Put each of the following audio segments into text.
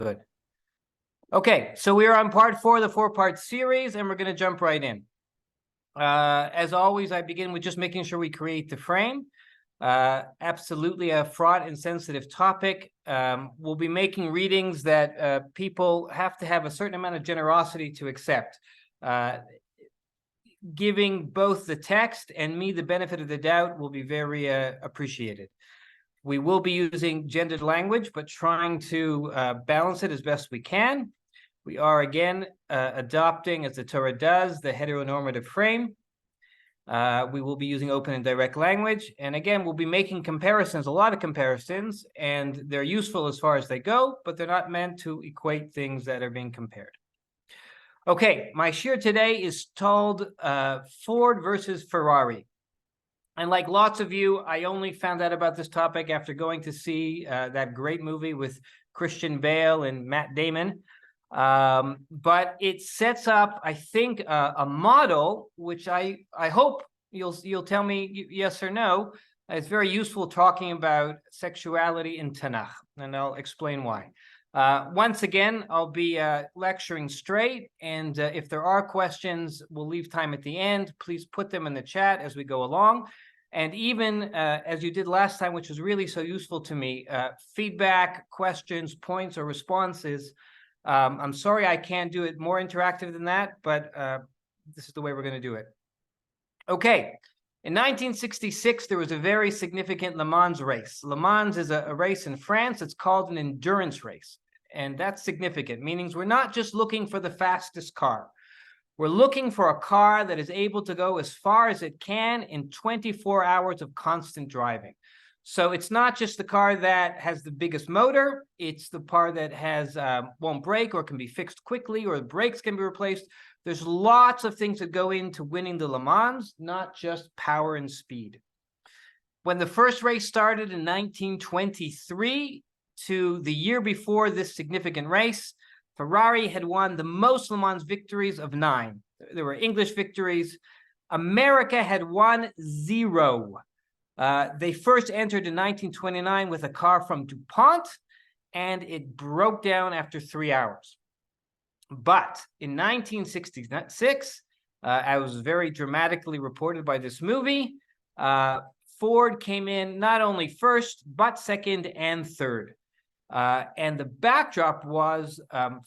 Good. Okay, so we are on part 4 of the 4-part series, and we're going to jump right in. As always, I begin with just making sure we create the frame. Absolutely a fraught and sensitive topic. We'll be making readings that people have to have a certain amount of generosity to accept. Giving both the text and me the benefit of the doubt will be very appreciated. We will be using gendered language, but trying to balance it as best we can. We are, again, adopting, as the Torah does, the heteronormative frame. We will be using open and direct language. And again, we'll be making comparisons, a lot of comparisons, and they're useful as far as they go, but they're not meant to equate things that are being compared. Okay, my shir today is called Ford versus Ferrari. And like lots of you, I only found out about this topic after going to see that great movie with Christian Bale and Matt Damon. But it sets up, I think, a model, which I hope you'll tell me yes or no. It's very useful talking about sexuality in Tanakh, and I'll explain why. Once again, I'll be lecturing straight, and if there are questions, we'll leave time at the end. Please put them in the chat as we go along. And even as you did last time, which was really so useful to me, feedback, questions, points, or responses. I'm sorry I can't do it more interactive than that, but this is the way we're going to do it. Okay. In 1966, there was a very significant Le Mans race. Le Mans is a race in France. It's called an endurance race. And that's significant, meaning we're not just looking for the fastest car. We're looking for a car that is able to go as far as it can in 24 hours of constant driving. So it's not just the car that has the biggest motor. It's the car that has won't break or can be fixed quickly, or the brakes can be replaced. There's lots of things that go into winning the Le Mans, not just power and speed. When the first race started in 1923 to the year before this significant race, Ferrari had won the most Le Mans victories of 9. There were English victories. America had won 0. They first entered in 1929 with a car from DuPont, and it broke down after 3 hours. But in 1966, as was very dramatically reported by this movie, Ford came in not only first, but second and third. And the backdrop was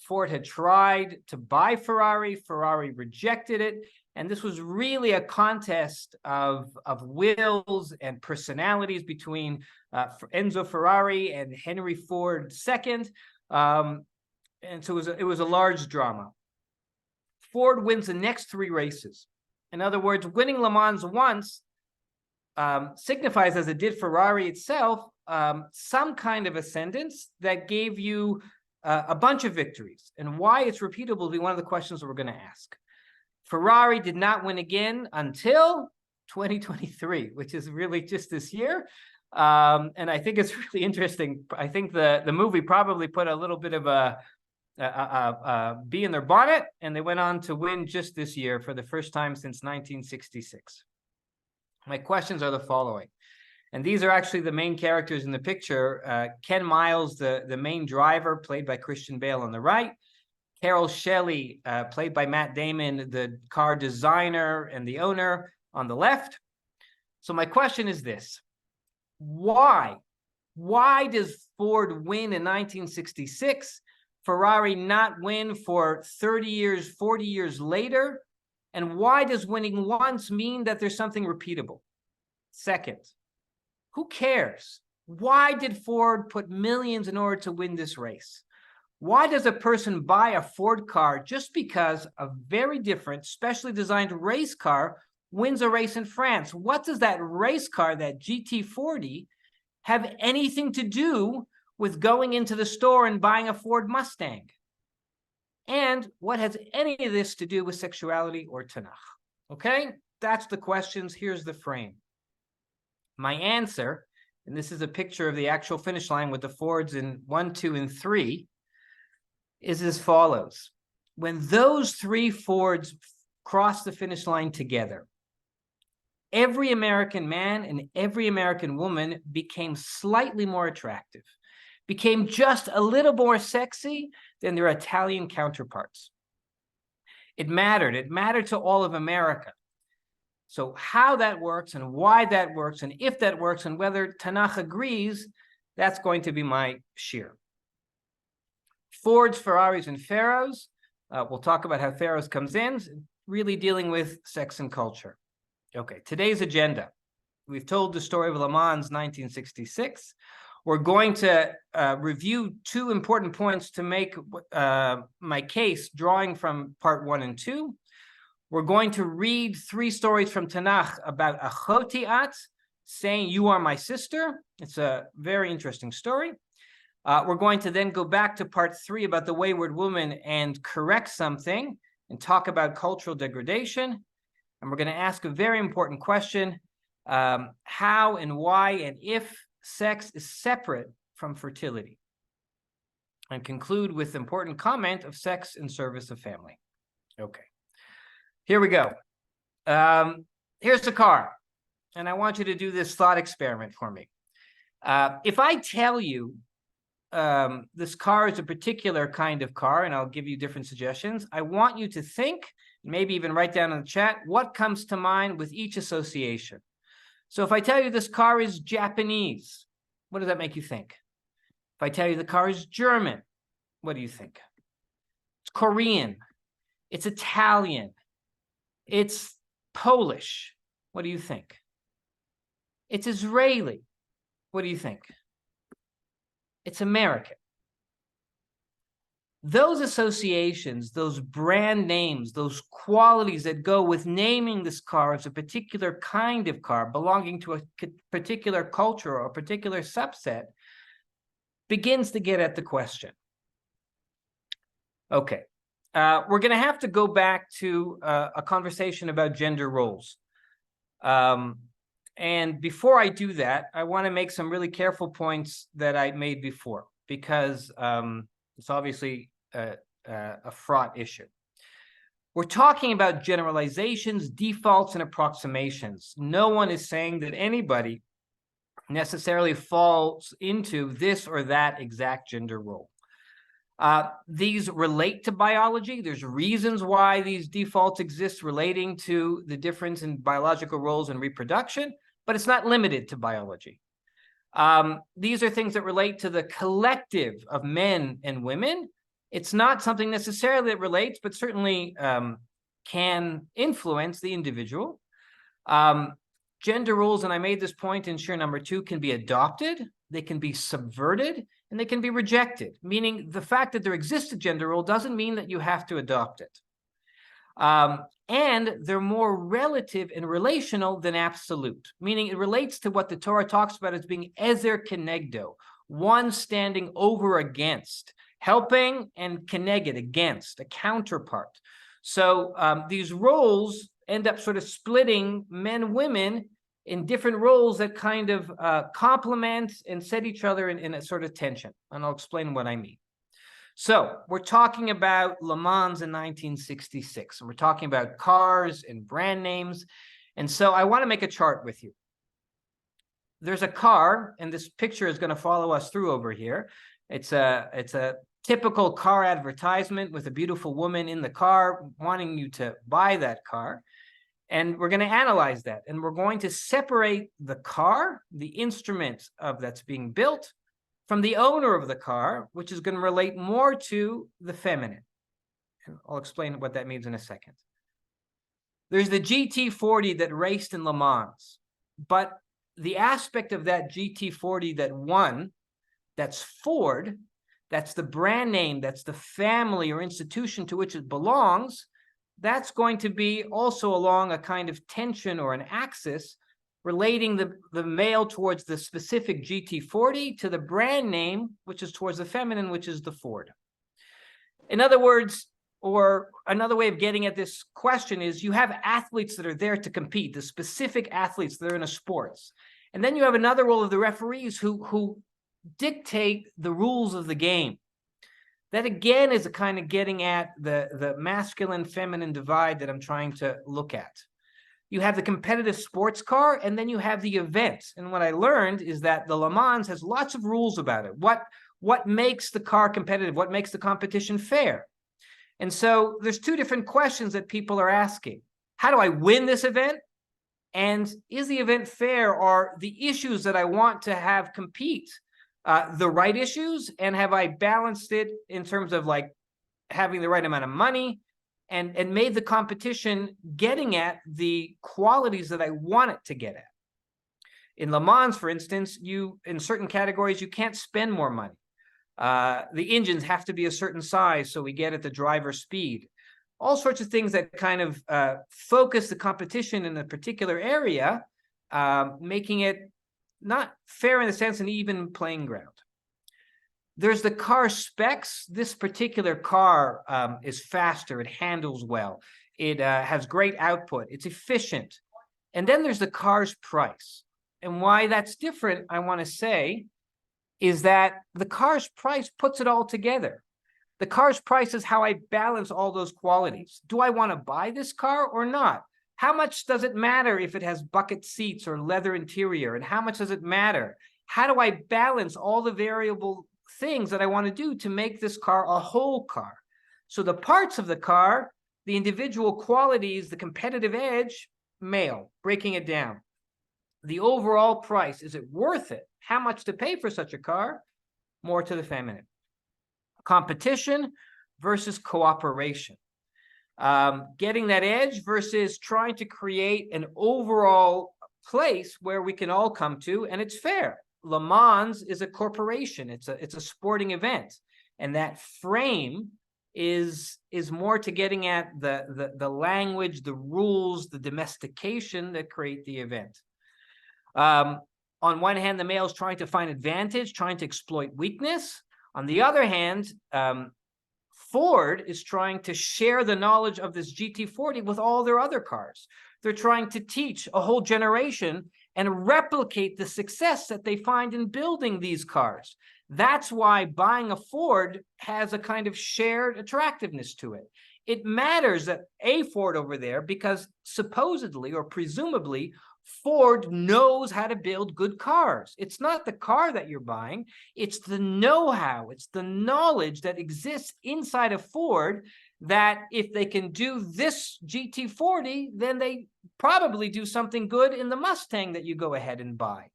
Ford had tried to buy Ferrari. Ferrari rejected it. And this was really a contest of wills and personalities between Enzo Ferrari and Henry Ford II. And so it was a large drama. Ford wins the next 3 races. In other words, winning Le Mans once signifies, as it did Ferrari itself, some kind of ascendance that gave you a bunch of victories. And why it's repeatable will be one of the questions that we're going to ask. Ferrari did not win again until 2023, which is really just this year. And I think it's really interesting. I think the movie probably put a little bit of a bee in their bonnet, and they went on to win just this year for the first time since 1966. My questions are the following. And these are actually the main characters in the picture. Ken Miles, the main driver, played by Christian Bale on the right. Carol Shelley, played by Matt Damon, the car designer and the owner, on the left. So my question is this. Why? Why does Ford win in 1966, Ferrari not win for 30 years, 40 years later? And why does winning once mean that there's something repeatable? Second, who cares? Why did Ford put millions in order to win this race? Why does a person buy a Ford car just because a very different, specially designed race car wins a race in France? What does that race car, that GT40, have anything to do with going into the store and buying a Ford Mustang? And what has any of this to do with sexuality or Tanakh? Okay, that's the questions. Here's the frame. My answer, and this is a picture of the actual finish line with the Fords in 1, 2, and 3, is as follows. When those 3 Fords crossed the finish line together, every American man and every American woman became slightly more attractive. became just a little more sexy than their Italian counterparts. It mattered. It mattered to all of America. So how that works and why that works and if that works and whether Tanakh agrees, that's going to be my shir. Fords, Ferraris, and Pharaohs. We'll talk about how Pharaohs comes in, really dealing with sex and culture. Okay, today's agenda. We've told the story of Le Mans 1966. We're going to review two important points to make my case, drawing from part 1 and 2. We're going to read 3 stories from Tanakh about Achoti at, saying, "You are my sister." It's a very interesting story. We're going to then go back to part 3 about the wayward woman and correct something and talk about cultural degradation. And we're going to ask a very important question, how and why and if sex is separate from fertility. And conclude with important comment of sex in service of family. Okay, here we go. Here's the car. And I want you to do this thought experiment for me. If I tell you this car is a particular kind of car, and I'll give you different suggestions, I want you to think, maybe even write down in the chat, what comes to mind with each association. So if I tell you this car is Japanese, what does that make you think? If I tell you the car is German, what do you think? It's Korean. It's Italian. It's Polish. What do you think? It's Israeli. What do you think? It's American. Those associations, those brand names, those qualities that go with naming this car as a particular kind of car belonging to a particular culture or a particular subset begins to get at the question. Okay, we're going to have to go back to a conversation about gender roles. And before I do that, I want to make some really careful points that I made before, because it's obviously a fraught issue. We're talking about generalizations, defaults, and approximations. No one is saying that anybody necessarily falls into this or that exact gender role. These relate to biology. There's reasons why these defaults exist relating to the difference in biological roles and reproduction, but it's not limited to biology. These are things that relate to the collective of men and women. It's not something necessarily that relates, but certainly can influence the individual. Gender roles, and I made this point in share number 2, can be adopted, they can be subverted, and they can be rejected, meaning the fact that there exists a gender role doesn't mean that you have to adopt it. And they're more relative and relational than absolute, meaning it relates to what the Torah talks about as being ezer kenegdo, one standing over against, helping and keneged, against, a counterpart. So these roles end up sort of splitting men, women in different roles that kind of complement and set each other in a sort of tension. And I'll explain what I mean. So we're talking about Le Mans in 1966, and we're talking about cars and brand names. And so I want to make a chart with you. There's a car, and this picture is going to follow us through over here. It's a typical car advertisement with a beautiful woman in the car wanting you to buy that car. And we're going to analyze that, and we're going to separate the car, the instrument of that's being built, from the owner of the car, which is going to relate more to the feminine. And I'll explain what that means in a second. There's the GT40 that raced in Le Mans, but the aspect of that GT40 that won, that's Ford, that's the brand name, that's the family or institution to which it belongs, that's going to be also along a kind of tension or an axis relating the male towards the specific GT40 to the brand name, which is towards the feminine, which is the Ford. In other words, or another way of getting at this question is, you have athletes that are there to compete, the specific athletes that are in a sports. And then you have another role of the referees who dictate the rules of the game. That again is a kind of getting at the masculine-feminine divide that I'm trying to look at. You have the competitive sports car, and then you have the event. And what I learned is that the Le Mans has lots of rules about it. what makes the car competitive? What makes the competition fair? And so there's two different questions that people are asking. How do I win this event? And is the event fair? Are the issues that I want to have compete the right issues? And have I balanced it in terms of like having the right amount of money and made the competition getting at the qualities that I want it to get at? In Le Mans, for instance, in certain categories, you can't spend more money. The engines have to be a certain size so we get at the driver speed. All sorts of things that kind of focus the competition in a particular area, making it not fair in the sense an even playing ground. There's the car specs. This particular car is faster. It handles well. It has great output. It's efficient. And then there's the car's price. And why that's different, I want to say, is that the car's price puts it all together. The car's price is how I balance all those qualities. Do I want to buy this car or not? How much does it matter if it has bucket seats or leather interior? And how much does it matter? How do I balance all the variable things that I want to do to make this car a whole car? So the parts of the car, the individual qualities, the competitive edge, male, breaking it down. The overall price, is it worth it? How much to pay for such a car? More to the feminine. Competition versus cooperation. Getting that edge versus trying to create an overall place where we can all come to and it's fair. Le Mans is a corporation. It's a sporting event. And that frame is more to getting at the language, the rules, the domestication that create the event. On one hand, the male is trying to find advantage, trying to exploit weakness. On the other hand, Ford is trying to share the knowledge of this GT40 with all their other cars. They're trying to teach a whole generation and replicate the success that they find in building these cars. That's why buying a Ford has a kind of shared attractiveness to it. It matters that a Ford over there, because supposedly or presumably, Ford knows how to build good cars. It's not the car that you're buying. It's the know-how. It's the knowledge that exists inside of Ford that if they can do this GT40, then they probably do something good in the Mustang that you go ahead and buy.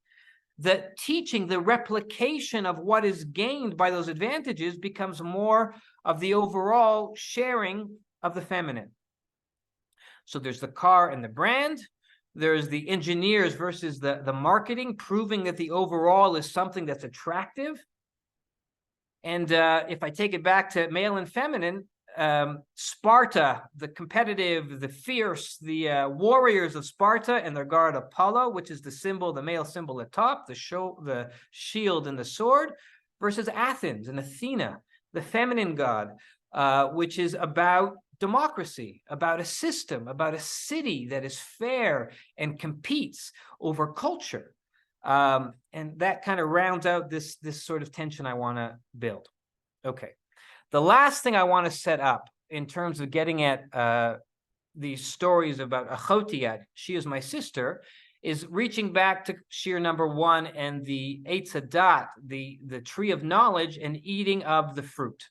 The teaching, the replication of what is gained by those advantages becomes more of the overall sharing of the feminine. So there's the car and the brand. There's the engineers versus the marketing, proving that the overall is something that's attractive. And if I take it back to male and feminine, Sparta, the competitive, the fierce, the warriors of Sparta and their god Apollo, which is the symbol, the male symbol at top, the shield and the sword, versus Athens and Athena, the feminine god, which is about democracy, about a system, about a city that is fair and competes over culture. And that kind of rounds out this sort of tension I want to build. Okay. The last thing I want to set up in terms of getting at these stories about Achotiat, she is my sister, is reaching back to Shir number 1 and the Eitz Hadat, the tree of knowledge and eating of the fruit.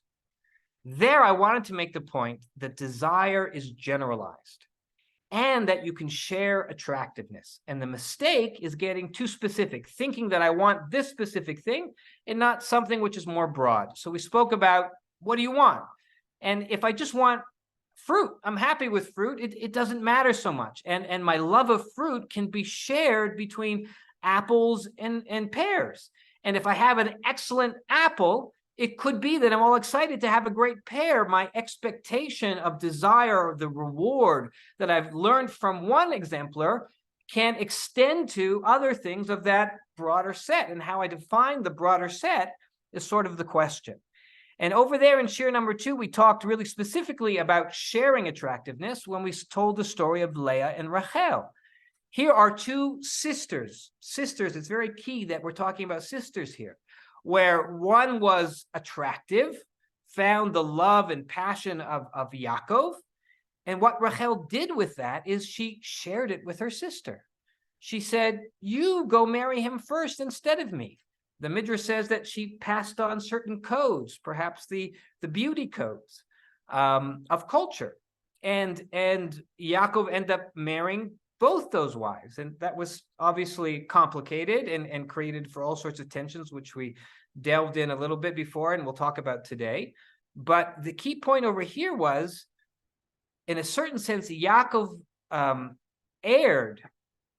There, I wanted to make the point that desire is generalized and that you can share attractiveness. And the mistake is getting too specific, thinking that I want this specific thing and not something which is more broad. So we spoke about, what do you want? And if I just want fruit, I'm happy with fruit. It doesn't matter so much. And my love of fruit can be shared between apples and pears. And if I have an excellent apple, it could be that I'm all excited to have a great pear. My expectation of desire, the reward that I've learned from one exemplar can extend to other things of that broader set. And how I define the broader set is sort of the question. And over there in Shir number 2, we talked really specifically about sharing attractiveness when we told the story of Leah and Rachel. Here are two sisters. Sisters, it's very key that we're talking about sisters here, where one was attractive, found the love and passion of Yaakov. And what Rachel did with that is she shared it with her sister. She said, you go marry him first instead of me. The Midrash says that she passed on certain codes, perhaps the beauty codes of culture. And Yaakov ended up marrying both those wives. And that was obviously complicated and created for all sorts of tensions, which we delved in a little bit before and we'll talk about today. But the key point over here was, in a certain sense, Yaakov erred,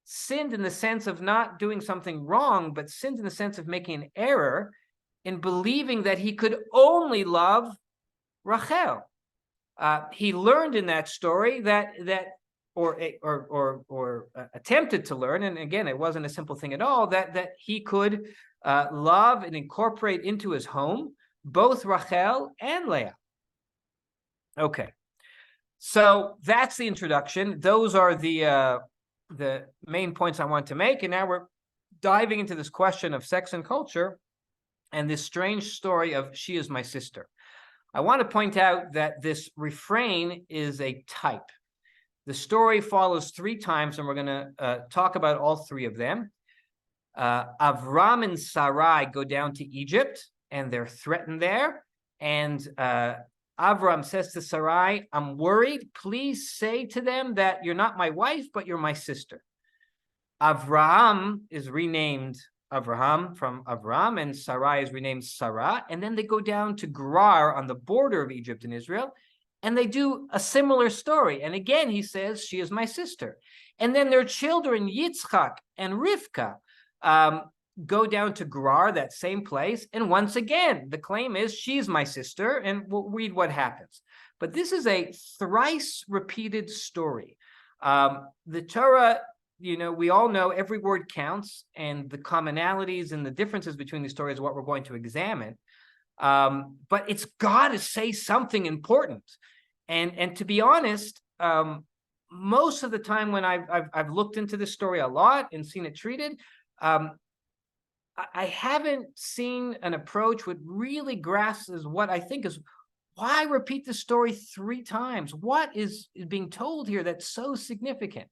sinned in the sense of not doing something wrong, but sinned in the sense of making an error in believing that he could only love Rachel. He learned in that story or attempted to learn, and again, it wasn't a simple thing at all, that he could love and incorporate into his home both Rachel and Leah. Okay, so that's the introduction. Those are the main points I want to make, and now we're diving into this question of sex and culture and this strange story of "she is my sister." I want to point out that this refrain is a type. The story follows 3 times, and we're going to talk about all 3 of them. Avram and Sarai go down to Egypt, and they're threatened there. And Avram says to Sarai, "I'm worried. Please say to them that you're not my wife, but you're my sister." Avraham is renamed Avraham from Avram, and Sarai is renamed Sarah. And then they go down to Gerar on the border of Egypt and Israel, and they do a similar story. And again, he says, "She is my sister." And then their children, Yitzchak and Rivka, go down to Gerar, that same place. And once again, the claim is, "She's my sister," and we'll read what happens. But this is a thrice repeated story. The Torah, we all know every word counts, and the commonalities and the differences between the stories are what we're going to examine. But it's got to say something important. And to be honest, most of the time when I've looked into this story a lot and seen it treated, I haven't seen an approach which really grasps what I think is, why repeat the story 3 times? What is being told here that's so significant?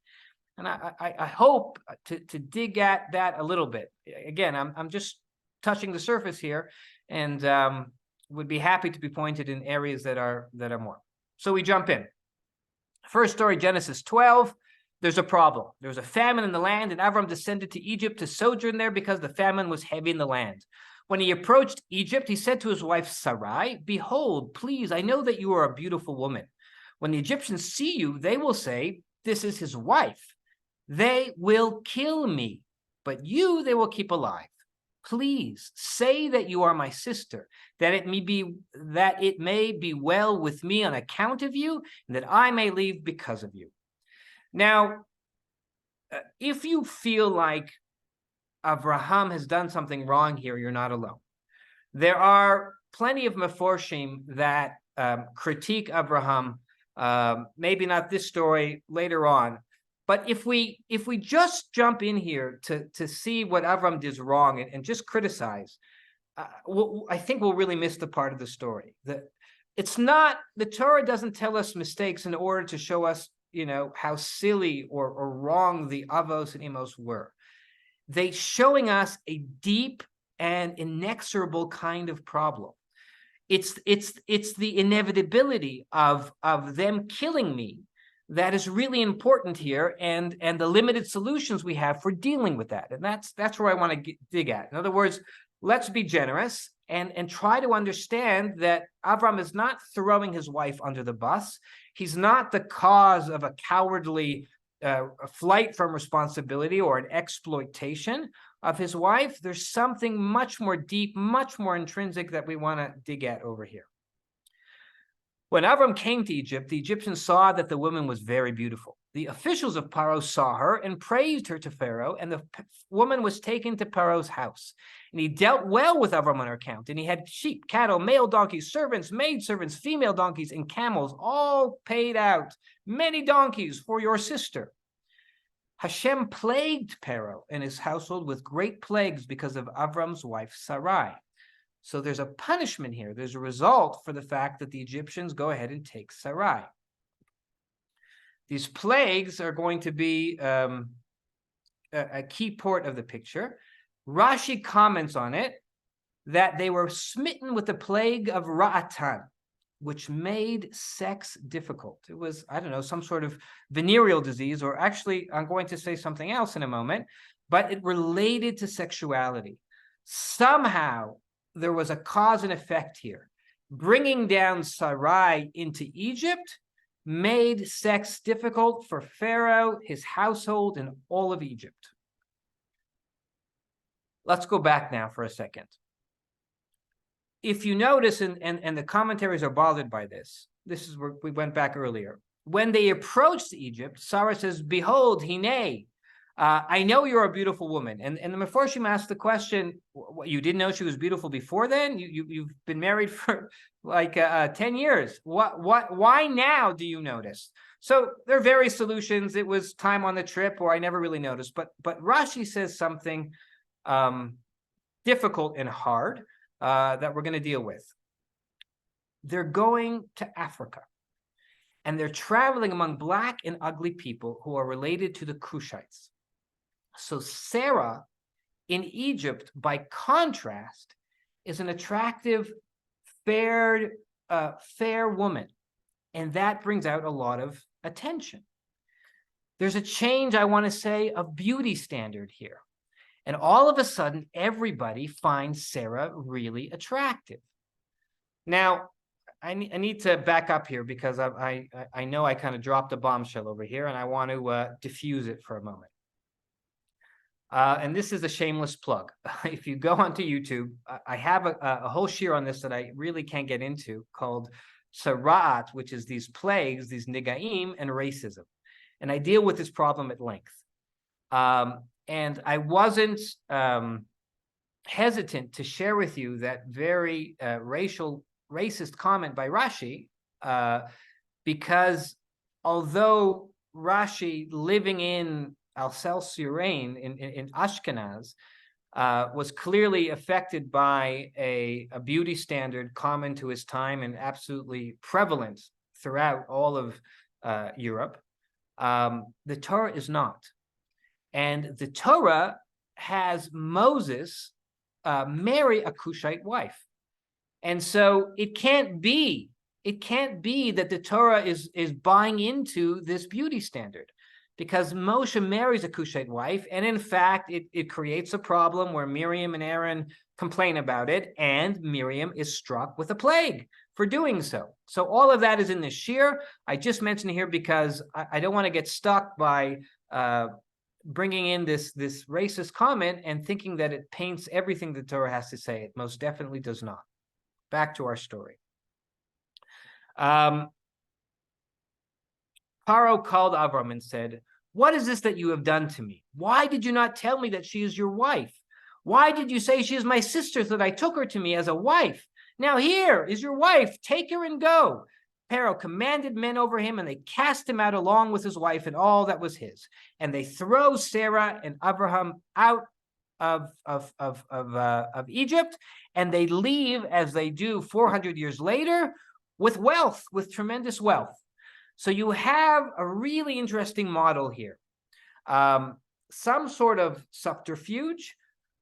And I hope to dig at that a little bit. Again, I'm just touching the surface here, and would be happy to be pointed in areas that are more. So we jump in. First story, Genesis 12. There's a problem. There was a famine in the land, and Avram descended to Egypt to sojourn there because the famine was heavy in the land. When he approached Egypt, he said to his wife Sarai, "Behold, please, I know that you are a beautiful woman. When the Egyptians see you, they will say, 'This is his wife.' They will kill me, but you they will keep alive. Please say that you are my sister, that it may be well with me on account of you, and that I may live because of you." Now, if you feel like Avraham has done something wrong here, you're not alone. There are plenty of meforshim that critique Avraham, maybe not this story, later on. But if we just jump in here to see what Avram did wrong and just criticize, I think we'll really miss the part of the story. The Torah doesn't tell us mistakes in order to show us, how silly or wrong the avos and imos were. They showing us a deep and inexorable kind of problem. It's the inevitability of them killing me that is really important here, and the limited solutions we have for dealing with that. And that's where I want to dig at. In other words, let's be generous and try to understand that Avram is not throwing his wife under the bus. He's not the cause of a cowardly flight from responsibility or an exploitation of his wife. There's something much more deep, much more intrinsic that we want to dig at over here. When Avram came to Egypt, the Egyptians saw that the woman was very beautiful. The officials of Paro saw her and praised her to Pharaoh, and the woman was taken to Paro's house. And he dealt well with Avram on her account, and he had sheep, cattle, male donkeys, servants, maidservants, female donkeys, and camels, all paid out, many donkeys for your sister. Hashem plagued Pharaoh and his household with great plagues because of Avram's wife Sarai. So there's a punishment here. There's a result for the fact that the Egyptians go ahead and take Sarai. These plagues are going to be a key part of the picture. Rashi comments on it that they were smitten with the plague of Ra'atan, which made sex difficult. It was, I don't know, some sort of venereal disease, or actually, I'm going to say something else in a moment, but it related to sexuality. Somehow, there was a cause and effect here. Bringing down Sarai into Egypt made sex difficult for Pharaoh, his household, and all of Egypt. Let's go back now for a second. If you notice, and the commentaries are bothered by this, this is where we went back earlier. When they approached Egypt, Sarah says, "Behold, Hine, I know you're a beautiful woman." And the Meforshim asked the question, you didn't know she was beautiful before then? You've been married for like 10 years. Why now do you notice? So there are various solutions. It was time on the trip, or I never really noticed. But Rashi says something difficult and hard that we're going to deal with. They're going to Africa, and they're traveling among black and ugly people who are related to the Cushites. So Sarah in Egypt, by contrast, is an attractive, fair woman, and that brings out a lot of attention. There's a change, I want to say, of beauty standard here. And all of a sudden, everybody finds Sarah really attractive. Now, I need to back up here because I know I kind of dropped a bombshell over here, and I want to diffuse it for a moment. And this is a shameless plug. If you go onto YouTube, I have a whole shiur on this that I really can't get into, called Tzara'at, which is these plagues, these nigaim, and racism. And I deal with this problem at length. And I wasn't hesitant to share with you that very racist comment by Rashi, because although Rashi, living in Alsace-Lorraine in Ashkenaz, was clearly affected by a beauty standard common to his time and absolutely prevalent throughout all of Europe, the Torah is not. And the Torah has Moses marry a Cushite wife. And so it can't be that the Torah is buying into this beauty standard, because Moshe marries a Cushite wife, and in fact, it creates a problem where Miriam and Aaron complain about it, and Miriam is struck with a plague for doing so. So all of that is in this shiur. I just mentioned it here because I don't want to get stuck by bringing in this racist comment and thinking that it paints everything the Torah has to say. It most definitely does not. Back to our story. Paro called Avram and said, "What is this that you have done to me? Why did you not tell me that she is your wife? Why did you say she is my sister, so that I took her to me as a wife? Now here is your wife, take her and go." Pharaoh commanded men over him, and they cast him out along with his wife and all that was his. And they throw Sarah and Abraham out of Egypt, and they leave, as they do 400 years later, with wealth, with tremendous wealth. So you have a really interesting model here. Some sort of subterfuge,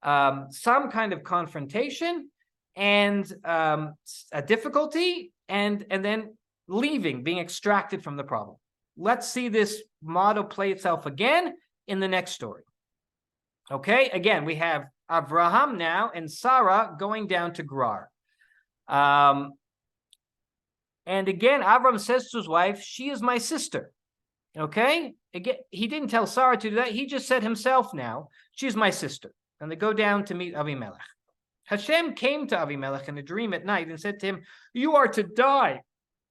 some kind of confrontation, and a difficulty, and then leaving, being extracted from the problem. Let's see this model play itself again in the next story. Okay, again, we have Abraham now and Sarah going down to Gerar. And again, Avram says to his wife, "She is my sister." Okay, again, he didn't tell Sarah to do that. He just said himself now, "She's my sister." And they go down to meet Avimelech. Hashem came to Avimelech in a dream at night and said to him, "You are to die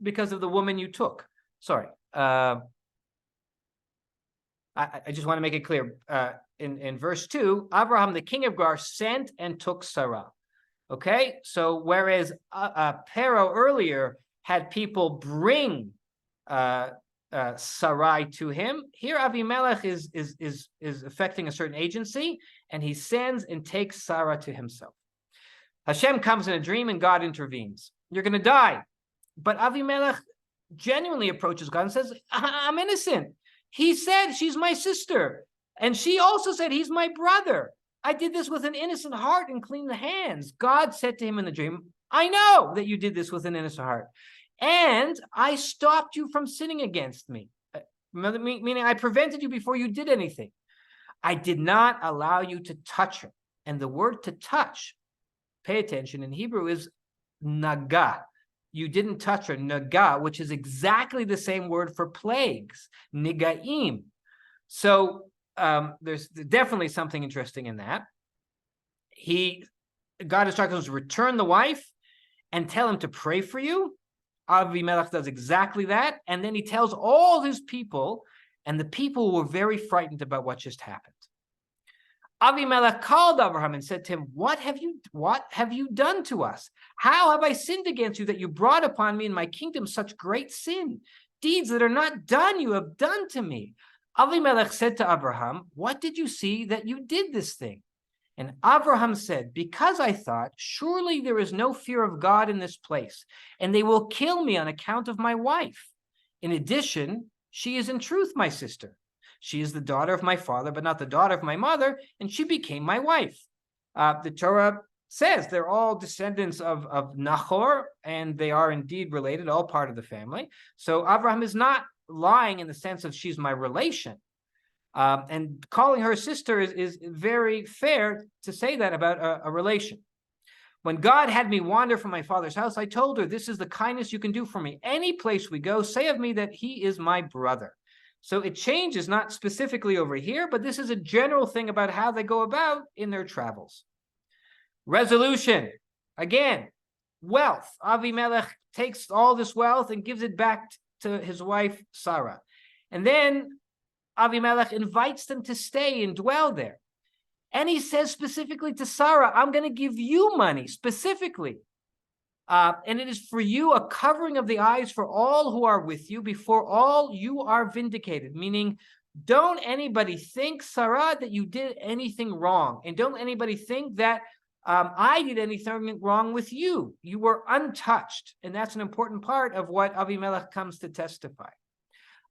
because of the woman you took." Sorry. I just want to make it clear. In verse 2, Abraham, the king of Gerar, sent and took Sarah. Okay, so whereas Pharaoh earlier had people bring Sarai to him, here Avimelech is affecting a certain agency, and he sends and takes Sarah to himself. Hashem comes in a dream, and God intervenes. "You're going to die." But Avimelech genuinely approaches God and says, "I'm innocent. He said she's my sister, and she also said he's my brother. I did this with an innocent heart and clean the hands. God said to him in the dream, I know that you did this with an innocent heart. And I stopped you from sinning against me. Meaning I prevented you before you did anything. I did not allow you to touch her. And the word to touch, pay attention, in Hebrew is naga. You didn't touch her, naga, which is exactly the same word for plagues, nigaim. So there's definitely something interesting in that. God instructs us to return the wife and tell him to pray for you. Avimelech does exactly that. And then he tells all his people, and the people were very frightened about what just happened. Avimelech called Abraham and said to him, what have you done to us? How have I sinned against you that you brought upon me and my kingdom such great sin? Deeds that are not done you have done to me. Avimelech said to Abraham, what did you see that you did this thing? And Abraham said, because I thought, surely there is no fear of God in this place, and they will kill me on account of my wife. In addition, she is in truth my sister. She is the daughter of my father, but not the daughter of my mother, and she became my wife. The Torah says they're all descendants of Nahor, and they are indeed related, all part of the family. So Abraham is not lying in the sense of she's my relation. And calling her sister is very fair to say that about a relation. When God had me wander from my father's house, I told her, this is the kindness you can do for me. Any place we go, say of me that he is my brother. So it changes, not specifically over here, but this is a general thing about how they go about in their travels. Resolution. Again, wealth. Avimelech takes all this wealth and gives it back to his wife, Sarah. And then Avimelech invites them to stay and dwell there. And he says specifically to Sarah, I'm going to give you money specifically. And it is for you a covering of the eyes for all who are with you. Before all, you are vindicated. Meaning, don't anybody think, Sarah, that you did anything wrong. And don't anybody think that I did anything wrong with you. You were untouched. And that's an important part of what Avimelech comes to testify.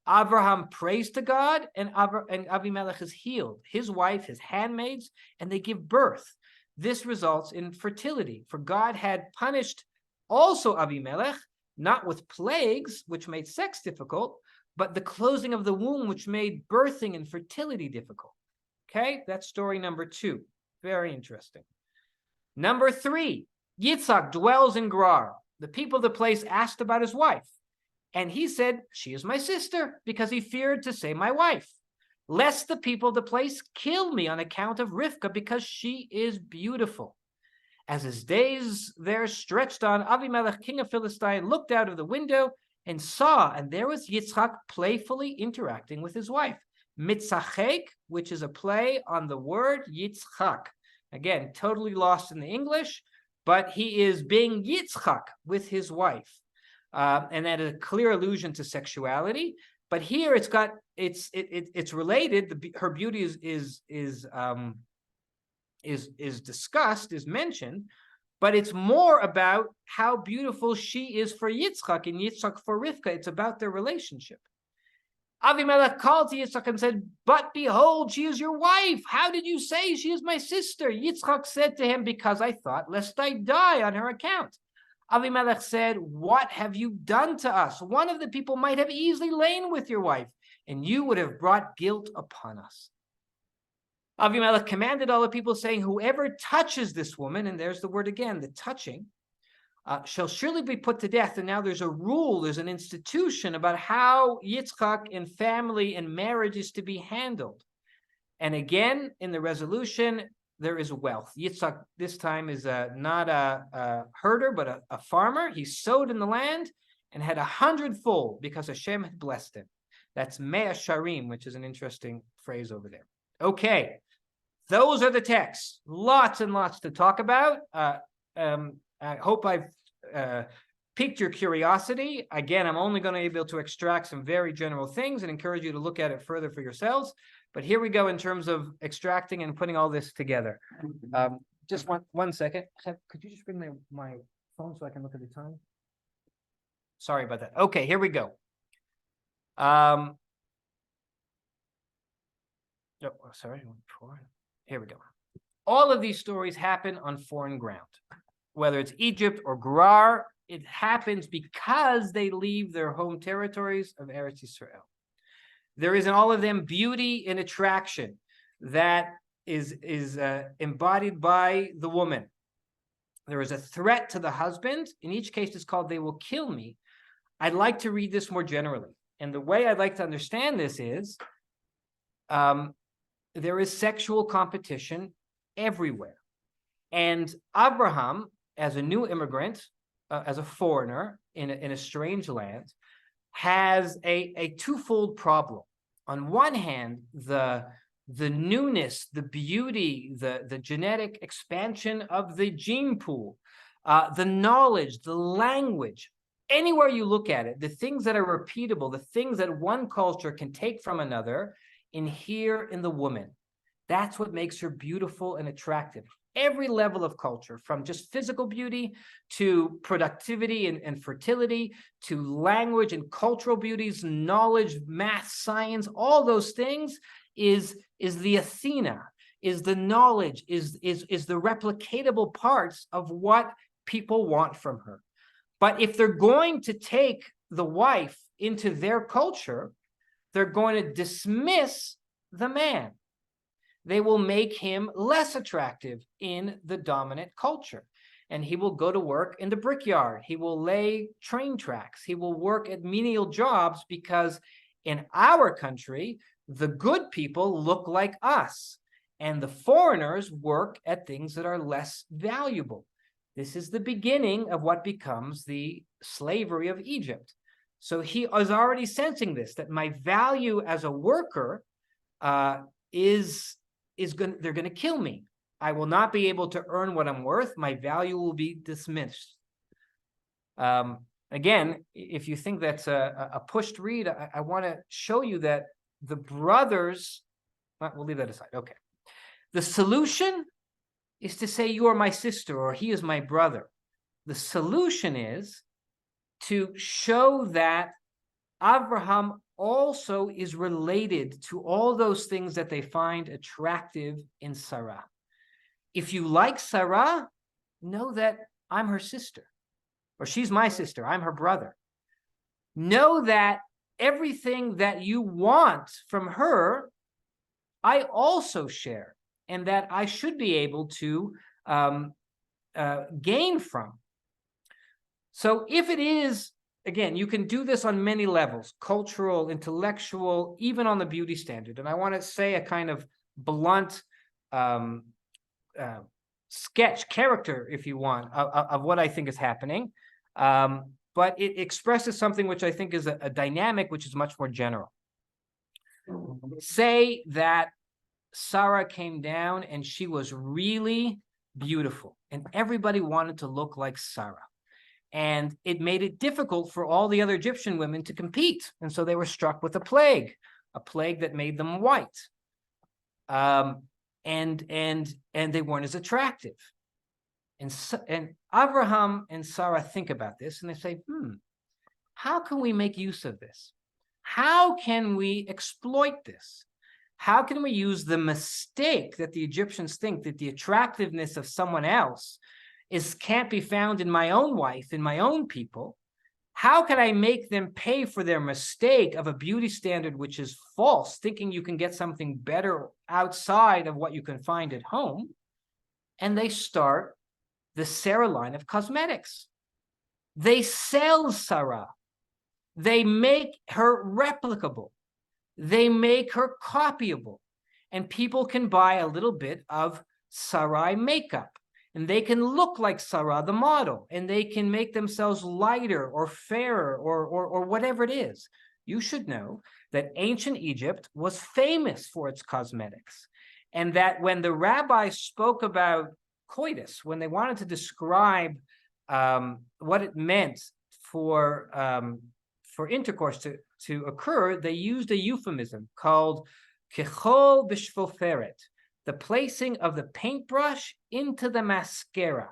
Abraham prays to God, and Avimelech is healed. His wife, his handmaids, and they give birth. This results in fertility, for God had punished also Avimelech, not with plagues, which made sex difficult, but the closing of the womb, which made birthing and fertility difficult. Okay, that's story number 2. Very interesting. Number 3, Yitzhak dwells in Gerar. The people of the place asked about his wife. And he said, she is my sister, because he feared to say my wife, lest the people of the place kill me on account of Rivka, because she is beautiful. As his days there stretched on, Avimelech, king of Philistine, looked out of the window and saw, and there was Yitzchak playfully interacting with his wife. Mitzachek, which is a play on the word Yitzchak. Again, totally lost in the English, but he is being Yitzchak with his wife. And that is a clear allusion to sexuality. But here it's related. Her beauty is discussed, is mentioned, but it's more about how beautiful she is for Yitzchak and Yitzchak for Rivka. It's about their relationship. Avimelech called to Yitzchak and said, but behold, she is your wife. How did you say she is my sister? Yitzchak said to him, because I thought, lest I die on her account. Avimelech said, what have you done to us? One of the people might have easily lain with your wife, and you would have brought guilt upon us. Avimelech commanded all the people, saying, whoever touches this woman, and there's the word again, the touching, shall surely be put to death. And now there's a rule, there's an institution about how Yitzchak and family and marriage is to be handled. And again, in the resolution, there is wealth. Yitzchak this time is not a herder, but a farmer. He sowed in the land and had 100-fold because Hashem had blessed him. That's Mea Sharim, which is an interesting phrase over there. Okay, those are the texts. Lots and lots to talk about. I hope I've piqued your curiosity. Again, I'm only going to be able to extract some very general things and encourage you to look at it further for yourselves. But here we go in terms of extracting and putting all this together. Just one second. Could you just bring my phone so I can look at the time? Sorry about that. Okay, here we go. Sorry. Here we go. All of these stories happen on foreign ground, whether it's Egypt or Gerar. It happens because they leave their home territories of Eretz Yisrael. There is in all of them beauty and attraction that is embodied by the woman. There is a threat to the husband. In each case, it's called "They Will Kill Me." I'd like to read this more generally. And the way I'd like to understand this is there is sexual competition everywhere. And Abraham, as a new immigrant, as a foreigner in a strange land, has a twofold problem. On one hand, the newness, the beauty, the genetic expansion of the gene pool, the knowledge, the language, anywhere you look at it, the things that are repeatable, the things that one culture can take from another, inhere in the woman. That's what makes her beautiful and attractive. Every level of culture, from just physical beauty to productivity and fertility, to language and cultural beauties, knowledge, math, science, all those things is the Athena, is the knowledge, is the replicatable parts of what people want from her. But if they're going to take the wife into their culture, they're going to dismiss the man. They will make him less attractive in the dominant culture. And he will go to work in the brickyard. He will lay train tracks. He will work at menial jobs because in our country, the good people look like us. And the foreigners work at things that are less valuable. This is the beginning of what becomes the slavery of Egypt. So he is already sensing this, that my value as a worker they're going to kill me. I will not be able to earn what I'm worth. My value will be dismissed. Again, if you think that's a pushed read, I want to show you that the brothers, we'll leave that aside. Okay. The solution is to say, you are my sister, or he is my brother. The solution is to show that Abraham also is related to all those things that they find attractive in Sarah. If you like Sarah, know that I'm her sister, or she's my sister, I'm her brother. Know that everything that you want from her, I also share, and that I should be able to gain from. So if it is, again, you can do this on many levels, cultural, intellectual, even on the beauty standard. And I want to say a kind of blunt sketch, character, if you want, of what I think is happening. But it expresses something which I think is a dynamic, which is much more general. Say that Sarah came down and she was really beautiful, and everybody wanted to look like Sarah. And it made it difficult for all the other Egyptian women to compete. And so they were struck with a plague that made them white. And they weren't as attractive. And Abraham and Sarah think about this, and they say, how can we make use of this? How can we exploit this? How can we use the mistake that the Egyptians think that the attractiveness of someone else can't be found in my own wife, in my own people? How can I make them pay for their mistake of a beauty standard which is false, thinking you can get something better outside of what you can find at home? And they start the Sarah line of cosmetics. They sell Sarah. They make her replicable. They make her copyable. And people can buy a little bit of Sarai makeup. And they can look like Sarah, the model, and they can make themselves lighter or fairer or whatever it is. You should know that ancient Egypt was famous for its cosmetics, and that when the rabbis spoke about coitus, when they wanted to describe what it meant for intercourse to occur, they used a euphemism called kechol b'shvoferet, the placing of the paintbrush into the mascara.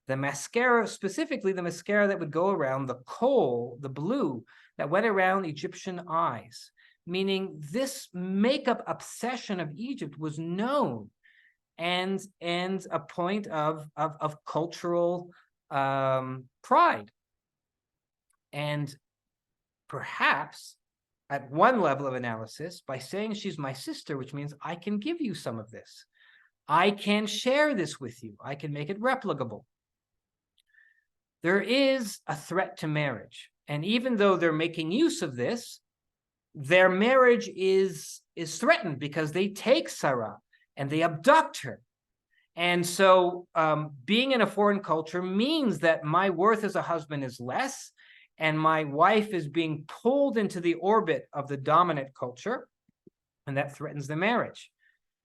The mascara, specifically the mascara that would go around the kohl, the blue, that went around Egyptian eyes. Meaning this makeup obsession of Egypt was known. and a point of cultural pride. And perhaps at one level of analysis, by saying she's my sister, which means I can give you some of this, I can share this with you, I can make it replicable. There is a threat to marriage. And even though they're making use of this, their marriage is threatened because they take Sarah and they abduct her. And so being in a foreign culture means that my worth as a husband is less, and my wife is being pulled into the orbit of the dominant culture, and that threatens the marriage.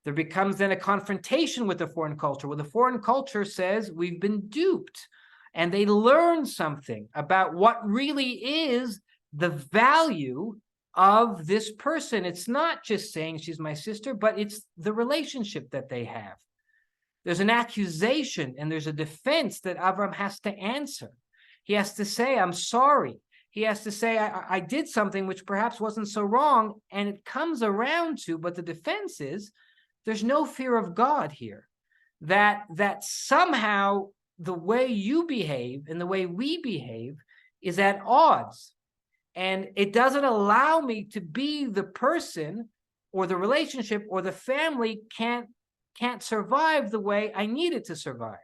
There becomes then a confrontation with the foreign culture, where the foreign culture says we've been duped, and they learn something about what really is the value of this person. It's not just saying she's my sister, but it's the relationship that they have. There's an accusation and there's a defense that Avram has to answer. He has to say, I'm sorry. He has to say, I did something which perhaps wasn't so wrong, and it comes around to, but the defense is, there's no fear of God here. That somehow the way you behave and the way we behave is at odds. And it doesn't allow me to be the person, or the relationship or the family can't survive the way I need it to survive.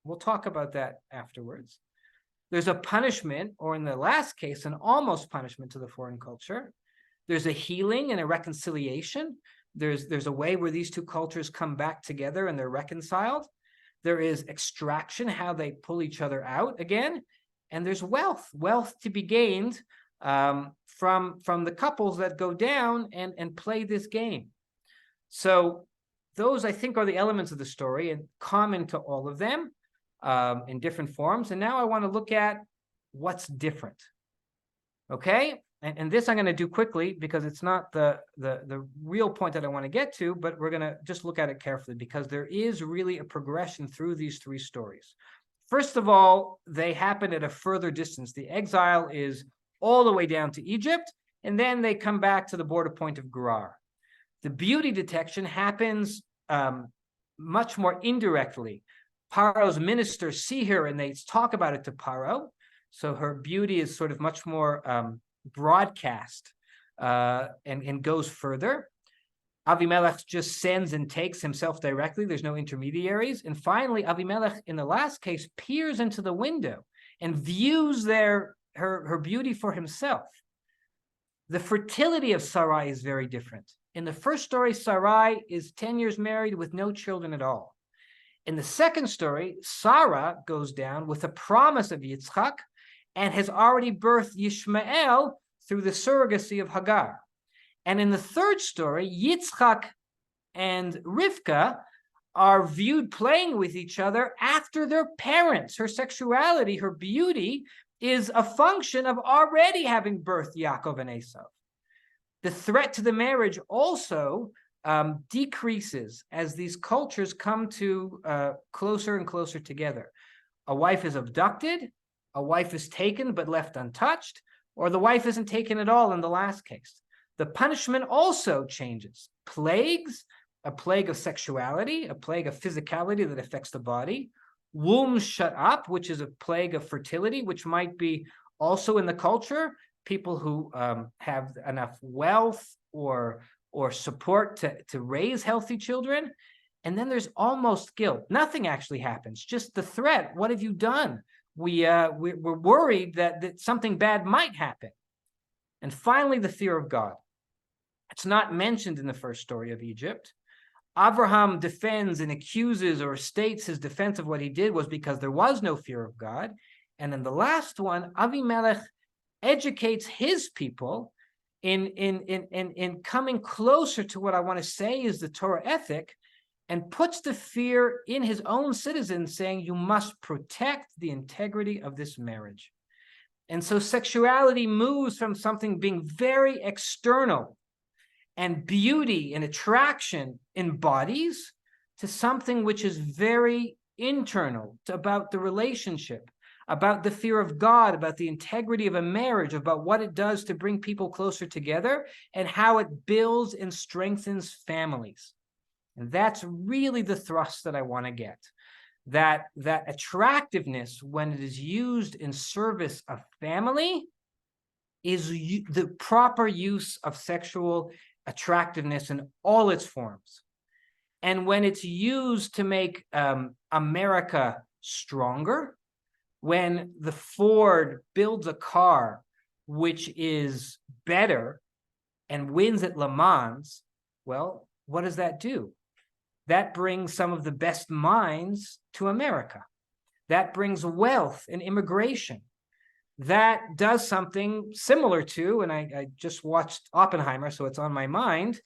We'll talk about that afterwards. There's a punishment, or in the last case, an almost punishment to the foreign culture. There's a healing and a reconciliation. There's a way where these two cultures come back together and they're reconciled. There is extraction, how they pull each other out again. And there's wealth to be gained from the couples that go down and play this game. So those, I think, are the elements of the story, and common to all of them in different forms. And now I want to look at what's different. Okay? And this I'm going to do quickly because it's not the real point that I want to get to, but we're going to just look at it carefully because there is really a progression through these three stories. First of all, they happen at a further distance. The exile is all the way down to Egypt, and then they come back to the border point of Gerar. The beauty detection happens much more indirectly. Paro's ministers see her and they talk about it to Paro. So her beauty is sort of much more broadcast and goes further. Avimelech just sends and takes himself directly. There's no intermediaries. And finally, Avimelech, in the last case, peers into the window and views her beauty for himself. The fertility of Sarai is very different. In the first story, Sarai is 10 years married with no children at all. In the second story, Sarah goes down with a promise of Yitzchak and has already birthed Yishmael through the surrogacy of Hagar. And in the third story, Yitzchak and Rivka are viewed playing with each other after their parents. Her sexuality, her beauty, is a function of already having birthed Yaakov and Esau. The threat to the marriage also decreases as these cultures come to closer and closer together. A wife is abducted, a wife is taken but left untouched, or the wife isn't taken at all in the last case. The punishment also changes. Plagues, a plague of sexuality, a plague of physicality that affects the body. Wombs shut up, which is a plague of fertility, which might be also in the culture. People who have enough wealth or support to raise healthy children. And then there's almost guilt. Nothing actually happens, just the threat. What have you done? We're worried that something bad might happen. And finally, the fear of God. It's not mentioned in the first story of Egypt. Abraham defends and accuses or states his defense of what he did was because there was no fear of God. And in the last one, Avimelech educates his people in coming closer to what I want to say is the Torah ethic, and puts the fear in his own citizens, saying you must protect the integrity of this marriage. And so sexuality moves from something being very external and beauty and attraction in bodies to something which is very internal, about the relationship, about the fear of God, about the integrity of a marriage, about what it does to bring people closer together, and how it builds and strengthens families. And that's really the thrust that I want to get. That attractiveness, when it is used in service of family, is the proper use of sexual attractiveness in all its forms. And when it's used to make America stronger, when the Ford builds a car which is better and wins at Le Mans, well, what does that do? That brings some of the best minds to America. That brings wealth and immigration. That does something similar to, and I just watched Oppenheimer, so it's on my mind,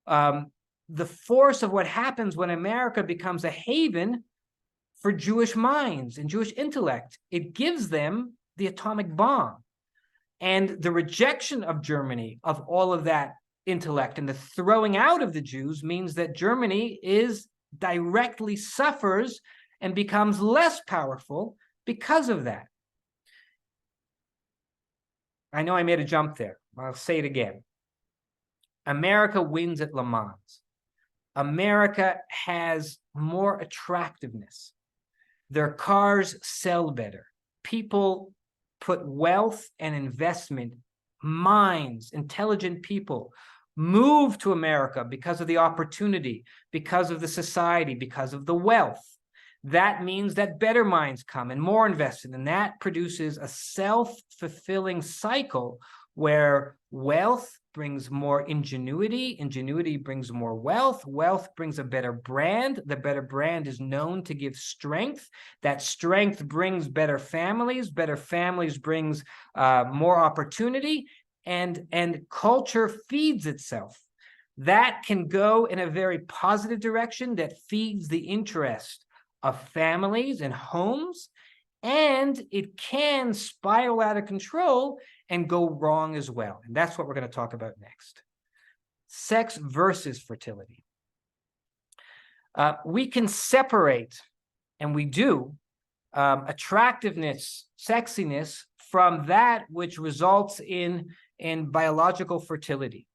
the force of what happens when America becomes a haven for Jewish minds and Jewish intellect. It gives them the atomic bomb. And the rejection of Germany, of all of that intellect, and the throwing out of the Jews means that Germany directly suffers and becomes less powerful because of that. I know I made a jump there. I'll say it again. America wins at Le Mans. America has more attractiveness. Their cars sell better. People put wealth and investment, minds, intelligent people move to America because of the opportunity, because of the society, because of the wealth. That means that better minds come and more invested, and that produces a self-fulfilling cycle where wealth brings more ingenuity, ingenuity brings more wealth, wealth brings a better brand, the better brand is known to give strength, that strength brings better families brings more opportunity, and culture feeds itself. That can go in a very positive direction that feeds the interest of families and homes, and it can spiral out of control and go wrong as well. And that's what we're going to talk about next. Sex versus fertility. We can separate, and we do, attractiveness, sexiness, from that which results in biological fertility.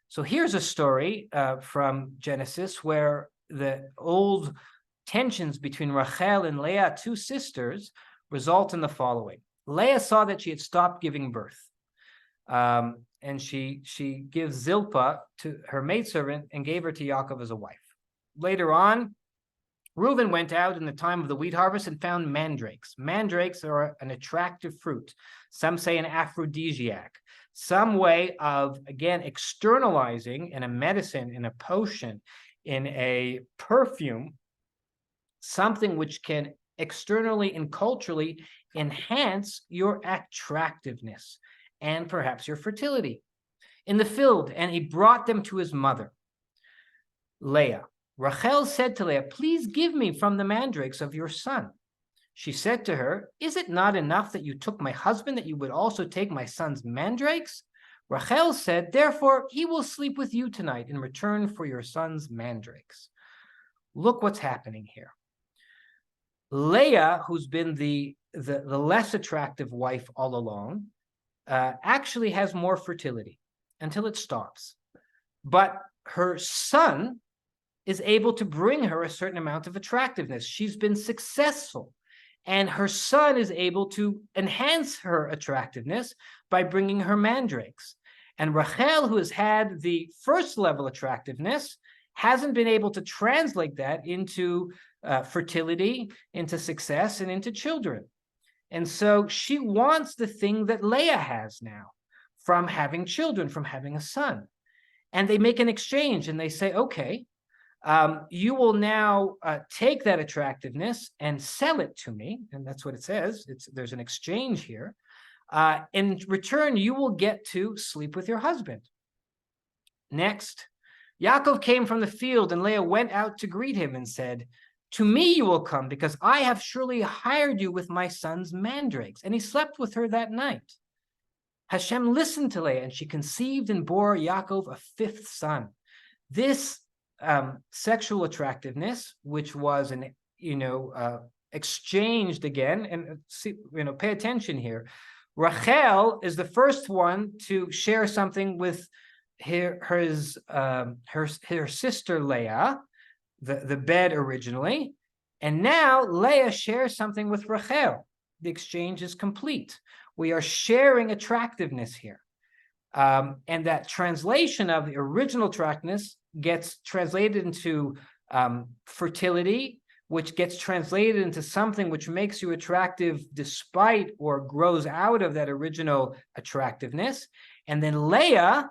So here's a story from Genesis where the old tensions between Rachel and Leah, two sisters, result in the following. Leah saw that she had stopped giving birth, and she gives Zilpah to her maidservant and gave her to Yaakov as a wife. Later on, Reuben went out in the time of the wheat harvest and found mandrakes. Mandrakes are an attractive fruit. Some say an aphrodisiac. Some way of, again, externalizing in a medicine, in a potion, in a perfume, something which can externally and culturally enhance your attractiveness and perhaps your fertility. In the field, and he brought them to his mother, Leah. Rachel said to Leah, "Please give me from the mandrakes of your son." She said to her, "Is it not enough that you took my husband, that you would also take my son's mandrakes?" Rachel said, "Therefore, he will sleep with you tonight in return for your son's mandrakes." Look what's happening here. Leah, who's been the less attractive wife all along, actually has more fertility until it stops. But her son is able to bring her a certain amount of attractiveness. She's been successful, and her son is able to enhance her attractiveness by bringing her mandrakes. And Rachel, who has had the first level attractiveness, hasn't been able to translate that into fertility, into success, and into children. And so she wants the thing that Leah has now from having children, from having a son. And they make an exchange, and they say, okay, you will now take that attractiveness and sell it to me. And that's what it says. There's an exchange here. In return, you will get to sleep with your husband. Next, Yaakov came from the field, and Leah went out to greet him and said, "To me you will come, because I have surely hired you with my son's mandrakes." And he slept with her that night. Hashem listened to Leah, and she conceived and bore Yaakov a fifth son. This sexual attractiveness, which was exchanged again, and pay attention here. Rachel is the first one to share something with her sister Leah, the bed originally. And now Leah shares something with Rachel. The exchange is complete. We are sharing attractiveness here. And that translation of the original attractiveness gets translated into fertility, which gets translated into something which makes you attractive despite or grows out of that original attractiveness. And then Leah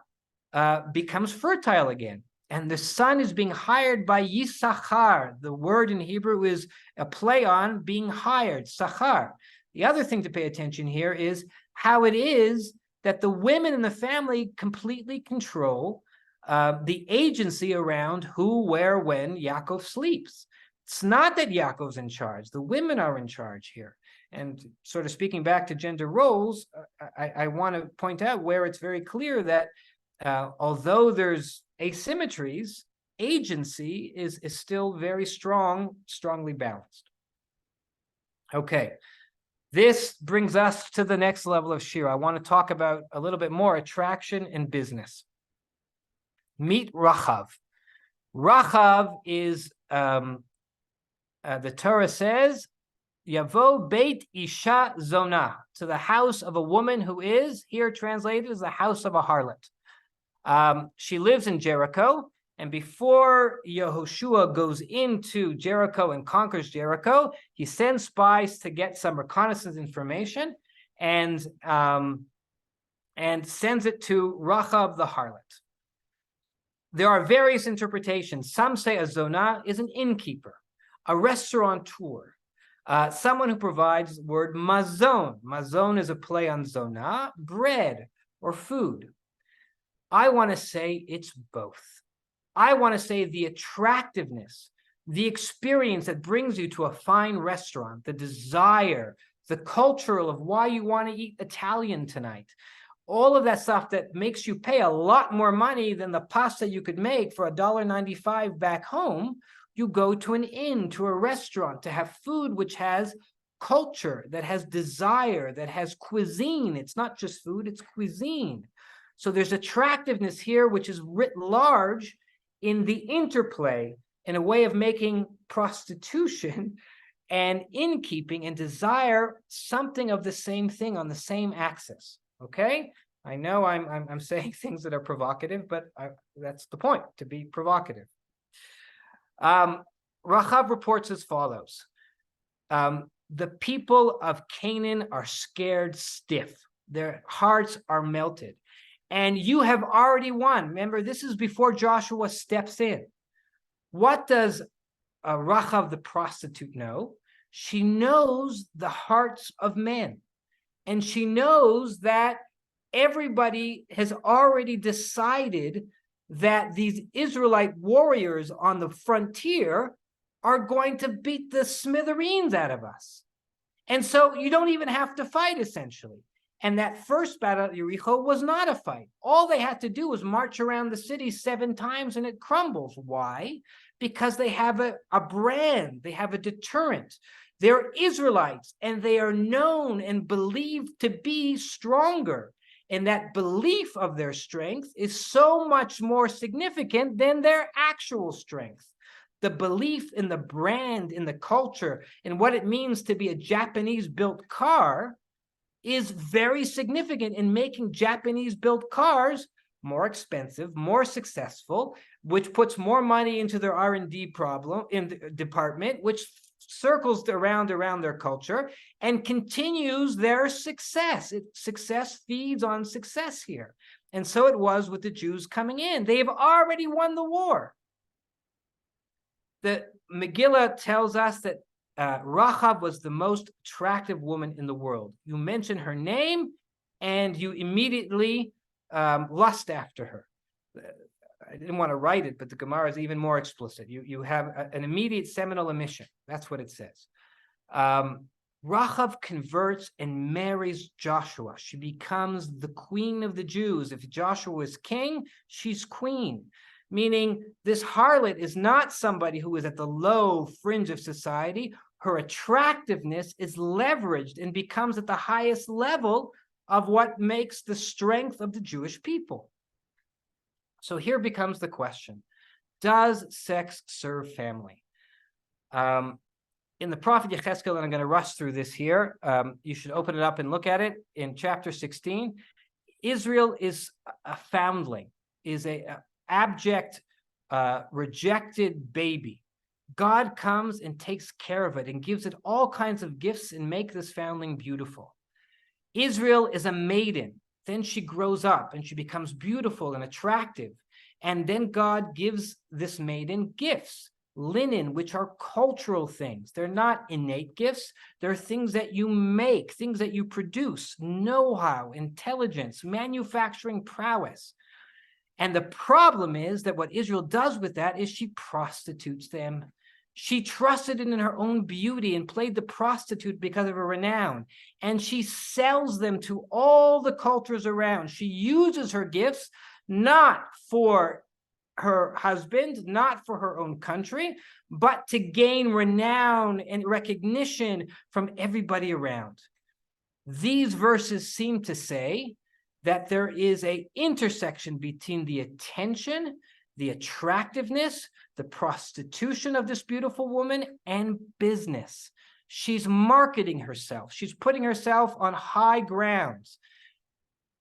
becomes fertile again. And the son is being hired by Yisachar. The word in Hebrew is a play on being hired, Sachar. The other thing to pay attention here is how it is that the women in the family completely control the agency around who, where, when Yaakov sleeps. It's not that Yaakov's in charge. The women are in charge here. And sort of speaking back to gender roles, I want to point out where it's very clear that although there's asymmetries, agency is still very strongly balanced. Okay. This brings us to the next level of shira. I want to talk about a little bit more attraction and business. Meet Rachav. Rachav is, the Torah says, Yavo Beit Isha Zona, to the house of a woman who is, here translated as the house of a harlot. She lives in Jericho. And before Yehoshua goes into Jericho and conquers Jericho, he sends spies to get some reconnaissance information and sends it to Rachav the harlot. There are various interpretations. Some say a zonah is an innkeeper, a restaurateur, someone who provides the word mazon. Mazon is a play on zonah, bread or food. I want to say it's both. I want to say the attractiveness, the experience that brings you to a fine restaurant, the desire, the cultural of why you want to eat Italian tonight, all of that stuff that makes you pay a lot more money than the pasta you could make for $1.95 back home. You go to an inn, to a restaurant to have food which has culture, that has desire, that has cuisine. It's not just food, it's cuisine. So there's attractiveness here, which is writ large in the interplay, in a way of making prostitution and innkeeping and desire something of the same thing on the same axis. Okay, I know I'm saying things that are provocative, but that's the point, to be provocative. Rachav reports as follows: the people of Canaan are scared stiff; their hearts are melted. And you have already won. Remember, this is before Joshua steps in. What does Rachav the prostitute know? She knows the hearts of men. And she knows that everybody has already decided that these Israelite warriors on the frontier are going to beat the smithereens out of us. And so you don't even have to fight, essentially. And that first battle at Jericho was not a fight. All they had to do was march around the city 7 times and it crumbles. Why? Because they have a brand, they have a deterrent. They're Israelites and they are known and believed to be stronger. And that belief of their strength is so much more significant than their actual strength. The belief in the brand, in the culture, in what it means to be a Japanese-built car is very significant in making Japanese-built cars more expensive, more successful, which puts more money into their R&D department, which circles around their culture and continues their success. Success feeds on success here. And so it was with the Jews coming in. They have already won the war. The Megillah tells us that Rachav was the most attractive woman in the world. You mention her name and you immediately lust after her. I didn't want to write it, but the Gemara is even more explicit. You have an immediate seminal emission. That's what it says. Rachav converts and marries Joshua. She becomes the queen of the Jews. If Joshua is king, she's queen. Meaning this harlot is not somebody who is at the low fringe of society. Her attractiveness is leveraged and becomes at the highest level of what makes the strength of the Jewish people. So here becomes the question. Does sex serve family? In the prophet Yechezkel, and I'm going to rush through this here, you should open it up and look at it in chapter 16. Israel is a foundling, is a abject, rejected baby. God comes and takes care of it and gives it all kinds of gifts and make this foundling beautiful. Israel is a maiden. Then she grows up and she becomes beautiful and attractive. And then God gives this maiden gifts, linen, which are cultural things. They're not innate gifts. They're things that you make, things that you produce, know-how, intelligence, manufacturing prowess. And the problem is that what Israel does with that is she prostitutes them. She trusted in her own beauty and played the prostitute because of her renown. And she sells them to all the cultures around. She uses her gifts not for her husband, not for her own country, but to gain renown and recognition from everybody around. These verses seem to say that there is an intersection between the attention, the attractiveness, the prostitution of this beautiful woman, and business. She's marketing herself. She's putting herself on high grounds.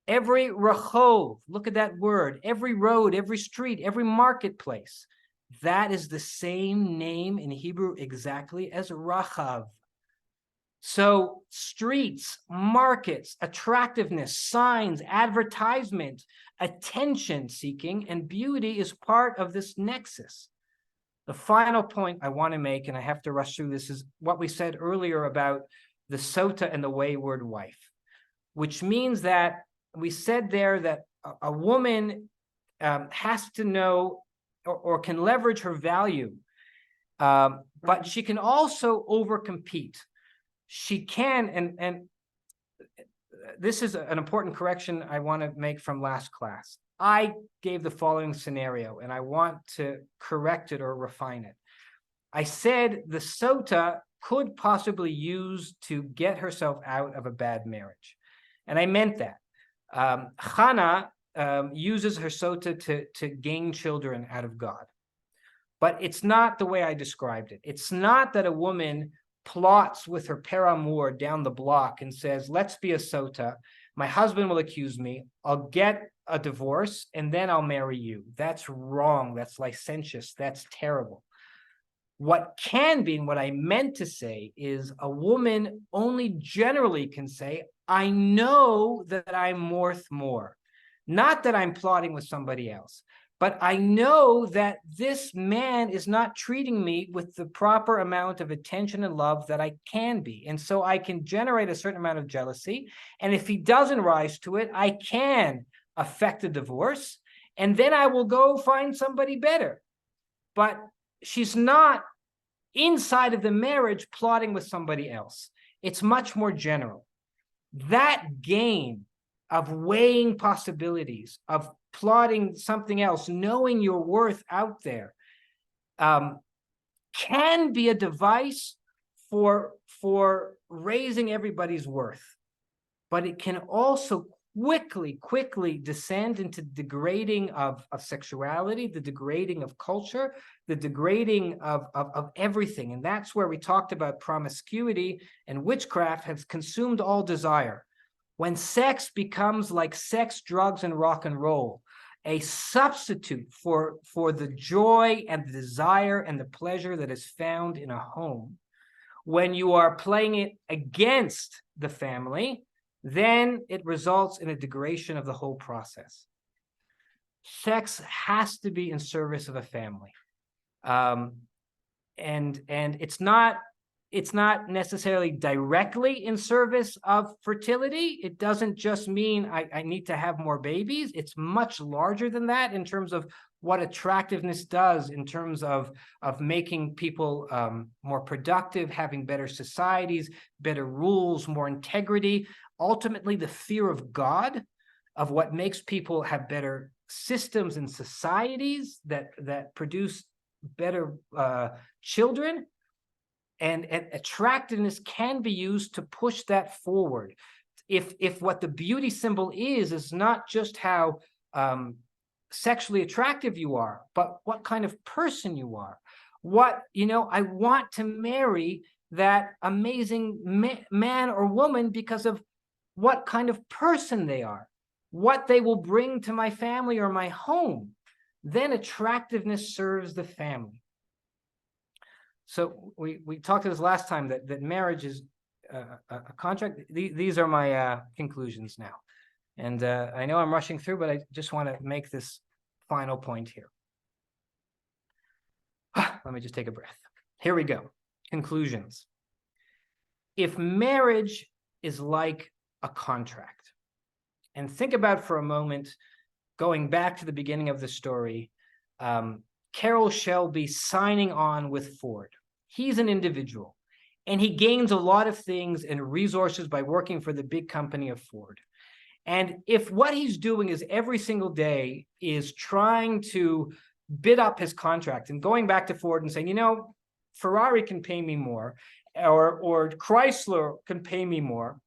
Every rachov, look at that word, every road, every street, every marketplace, that is the same name in Hebrew exactly as rachav. So streets, markets, attractiveness, signs, advertisement, attention seeking, and beauty is part of this nexus. The final point I want to make, and I have to rush through this, is what we said earlier about the sota and the wayward wife, which means that we said there that a woman has to know or can leverage her value, but she can also overcompete. She can, and this is an important correction I want to make from last class. I gave the following scenario, and I want to correct it or refine it. I said the sota could possibly use to get herself out of a bad marriage. And I meant that. Hannah uses her sota to gain children out of God. But it's not the way I described it. It's not that a woman plots with her paramour down the block and says, let's be a sota. My husband will accuse me. I'll get a divorce and then I'll marry you. That's wrong. That's licentious. That's terrible. What can be, and what I meant to say, is a woman only generally can say, I know that I'm worth more. Not that I'm plotting with somebody else, but I know that this man is not treating me with the proper amount of attention and love that I can be. And so I can generate a certain amount of jealousy. And if he doesn't rise to it, I can affect a divorce. And then I will go find somebody better. But she's not inside of the marriage plotting with somebody else. It's much more general. That game of weighing possibilities, of plotting something else, knowing your worth out there, can be a device for raising everybody's worth. But it can also quickly descend into degrading of sexuality, the degrading of culture, the degrading of everything. And that's where we talked about promiscuity, and witchcraft has consumed all desire. When sex becomes like sex, drugs, and rock and roll, a substitute for the joy and the desire and the pleasure that is found in a home, when you are playing it against the family, then it results in a degradation of the whole process. Sex has to be in service of a family. And it's not necessarily directly in service of fertility. It doesn't just mean I need to have more babies. It's much larger than that in terms of what attractiveness does, in terms of making people more productive, having better societies, better rules, more integrity. Ultimately, the fear of God, of what makes people have better systems and societies that produce better children. And attractiveness can be used to push that forward. If what the beauty symbol is not just how sexually attractive you are, but what kind of person you are. What, I want to marry that amazing man or woman because of what kind of person they are, what they will bring to my family or my home. Then attractiveness serves the family. So we talked to this last time that marriage is a contract. These are my conclusions now. And I know I'm rushing through, but I just want to make this final point here. Let me just take a breath. Here we go. Conclusions. If marriage is like a contract, and think about for a moment, going back to the beginning of the story, Carroll Shelby signing on with Ford. He's an individual, and he gains a lot of things and resources by working for the big company of Ford. And if what he's doing is every single day is trying to bid up his contract and going back to Ford and saying, Ferrari can pay me more, or Chrysler can pay me more.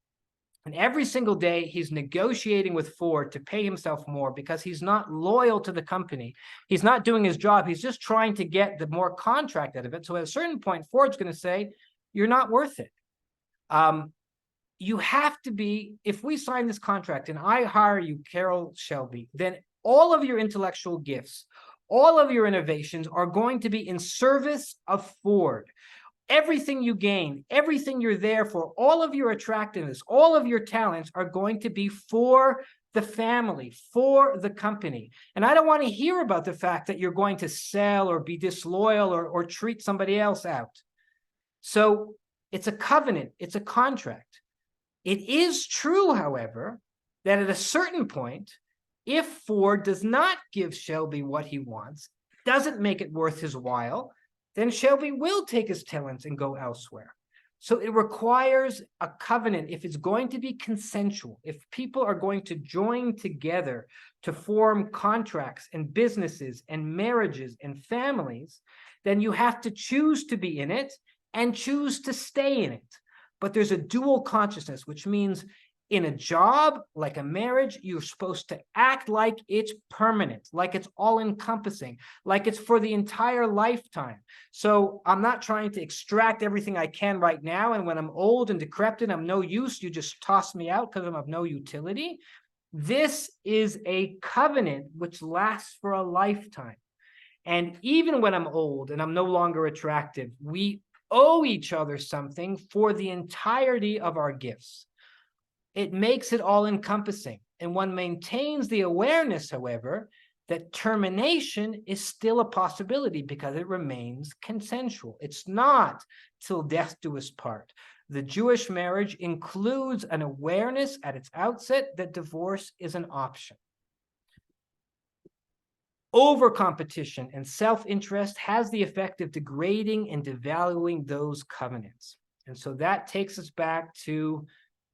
And every single day he's negotiating with Ford to pay himself more because he's not loyal to the company. He's not doing his job. He's just trying to get the more contract out of it. So at a certain point, Ford's going to say, you're not worth it. You have to be, if we sign this contract and I hire you, Carroll Shelby, then all of your intellectual gifts, all of your innovations are going to be in service of Ford. Everything you gain, everything you're there for, all of your attractiveness, all of your talents are going to be for the family, for the company. And I don't want to hear about the fact that you're going to sell or be disloyal or treat somebody else out. So it's a covenant, it's a contract. It is true, however, that at a certain point, if Ford does not give Shelby what he wants, doesn't make it worth his while, then Shelby will take his talents and go elsewhere. So it requires a covenant. If it's going to be consensual, if people are going to join together to form contracts and businesses and marriages and families, then you have to choose to be in it and choose to stay in it. But there's a dual consciousness, which means in a job, like a marriage, you're supposed to act like it's permanent, like it's all-encompassing, like it's for the entire lifetime. So I'm not trying to extract everything I can right now, and when I'm old and decrepit, I'm no use, you just toss me out because I'm of no utility. This is a covenant which lasts for a lifetime. And even when I'm old and I'm no longer attractive, we owe each other something for the entirety of our gifts. It makes it all-encompassing, and one maintains the awareness, however, that termination is still a possibility because it remains consensual. It's not till death do us part. The Jewish marriage includes an awareness at its outset that divorce is an option. Over-competition and self-interest has the effect of degrading and devaluing those covenants. And so that takes us back to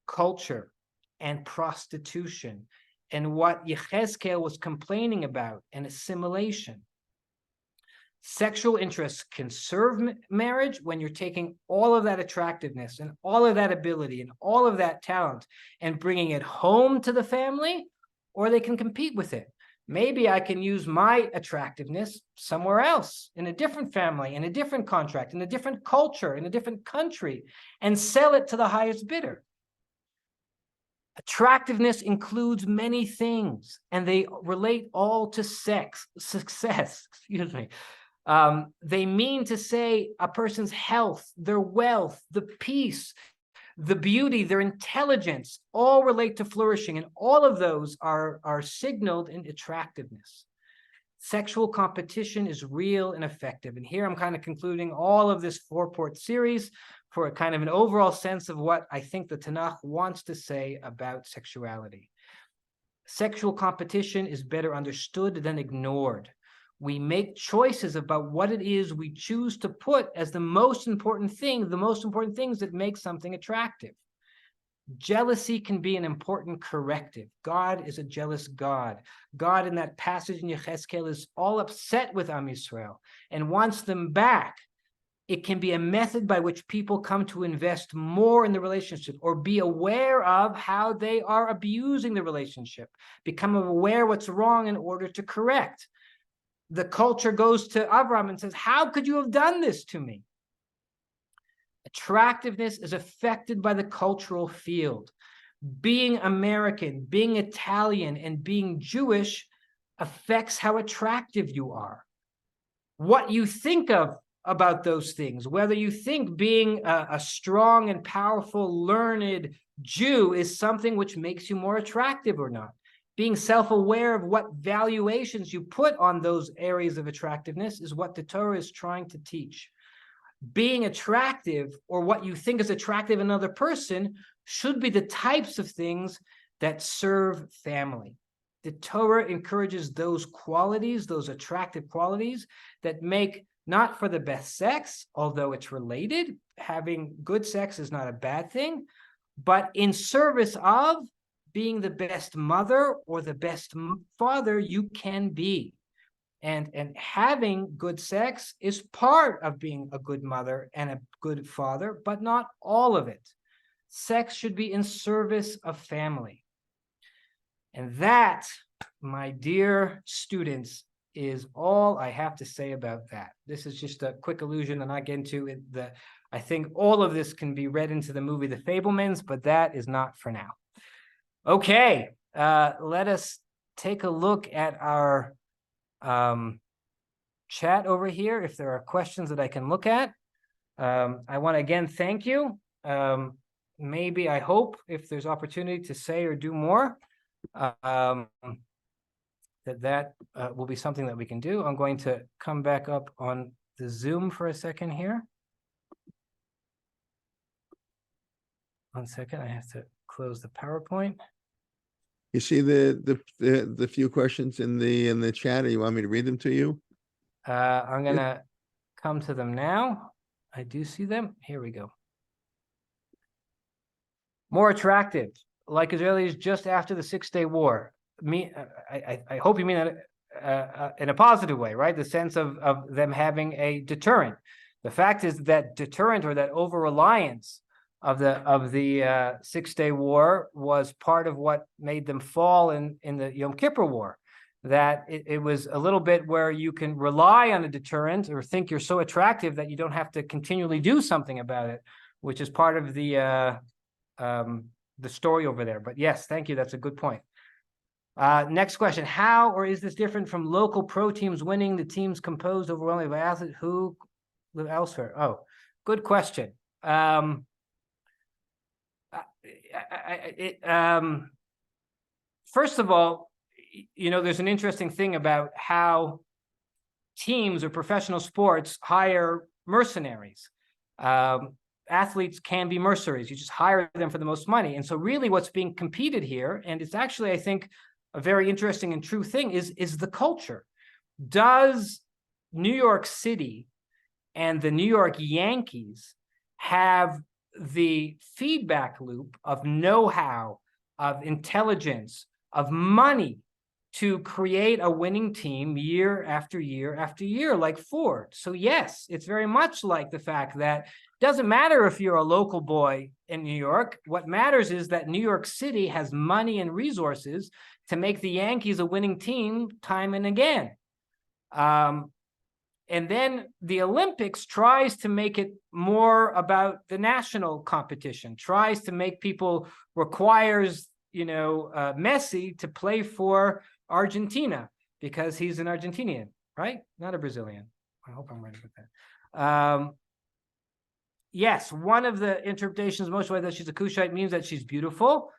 culture and prostitution and what Yechezkel was complaining about, and assimilation. Sexual interests can serve marriage when you're taking all of that attractiveness and all of that ability and all of that talent and bringing it home to the family, or they can compete with it. Maybe I can use my attractiveness somewhere else, in a different family, in a different contract, in a different culture, in a different country, and sell it to the highest bidder. Attractiveness includes many things, and they relate all to success, excuse me. They mean to say a person's health, their wealth, the peace, the beauty, their intelligence, all relate to flourishing, and all of those are signaled in attractiveness. Sexual competition is real and effective. And here I'm kind of concluding all of this four-part series for a kind of an overall sense of what I think the Tanakh wants to say about sexuality. Sexual competition is better understood than ignored. We make choices about what it is we choose to put as the most important thing, the most important things that make something attractive. Jealousy can be an important corrective. God is a jealous God. God, in that passage in Yechezkel, is all upset with Am Yisrael and wants them back. It can be a method by which people come to invest more in the relationship or be aware of how they are abusing the relationship, become aware what's wrong in order to correct. The culture goes to Avram and says, how could you have done this to me? Attractiveness is affected by the cultural field. Being American, being Italian, and being Jewish affects how attractive you are. What you think of about those things, whether you think being a strong and powerful, learned Jew is something which makes you more attractive or not. Being self-aware of what valuations you put on those areas of attractiveness is what the Torah is trying to teach. Being attractive, or what you think is attractive in another person, should be the types of things that serve family. The Torah encourages those qualities, those attractive qualities that make not for the best sex, although it's related. Having good sex is not a bad thing, but in service of being the best mother or the best father you can be. And having good sex is part of being a good mother and a good father, but not all of it. Sex should be in service of family. And that, my dear students, is all I have to say about that. This is just a quick allusion, and I get into it. I think all of this can be read into the movie The Fabelmans, but that is not for now. Okay, let us take a look at our chat over here, if there are questions that I can look at. I want to again thank you. Maybe, I hope, if there's opportunity to say or do more, that will be something that we can do. I'm going to come back up on the Zoom for a second here. 1 second, I have to close the PowerPoint. You see the few questions in the chat, or you want me to read them to you? I'm gonna come to them now. I do see them. Here we go. More attractive, like Israelis just after the 6-Day War. I hope you mean that in a positive way, right? The sense of them having a deterrent. The fact is that deterrent, or that over-reliance of the 6-Day War, was part of what made them fall in the Yom Kippur War. That it was a little bit where you can rely on a deterrent, or think you're so attractive that you don't have to continually do something about it, which is part of the story over there. But yes, thank you. That's a good point. Next question. How, or is this different from local pro teams winning, the teams composed overwhelmingly by athletes who live elsewhere? Oh, good question. First of all, there's an interesting thing about how teams or professional sports hire mercenaries. Athletes can be mercenaries. You just hire them for the most money. And so really what's being competed here, and it's actually, I think, a very interesting and true thing, is the culture. Does New York City and the New York Yankees have the feedback loop of know-how, of intelligence, of money to create a winning team year after year after year, like Ford? So yes, it's very much like the fact that it doesn't matter if you're a local boy in New York. What matters is that New York City has money and resources to make the Yankees a winning team time and again. And then the Olympics tries to make it more about the national competition, tries to make people, requires, Messi to play for Argentina because he's an Argentinian, right? Not a Brazilian. I hope I'm right about that. Yes, one of the interpretations most likely that she's a Cushite means that she's beautiful.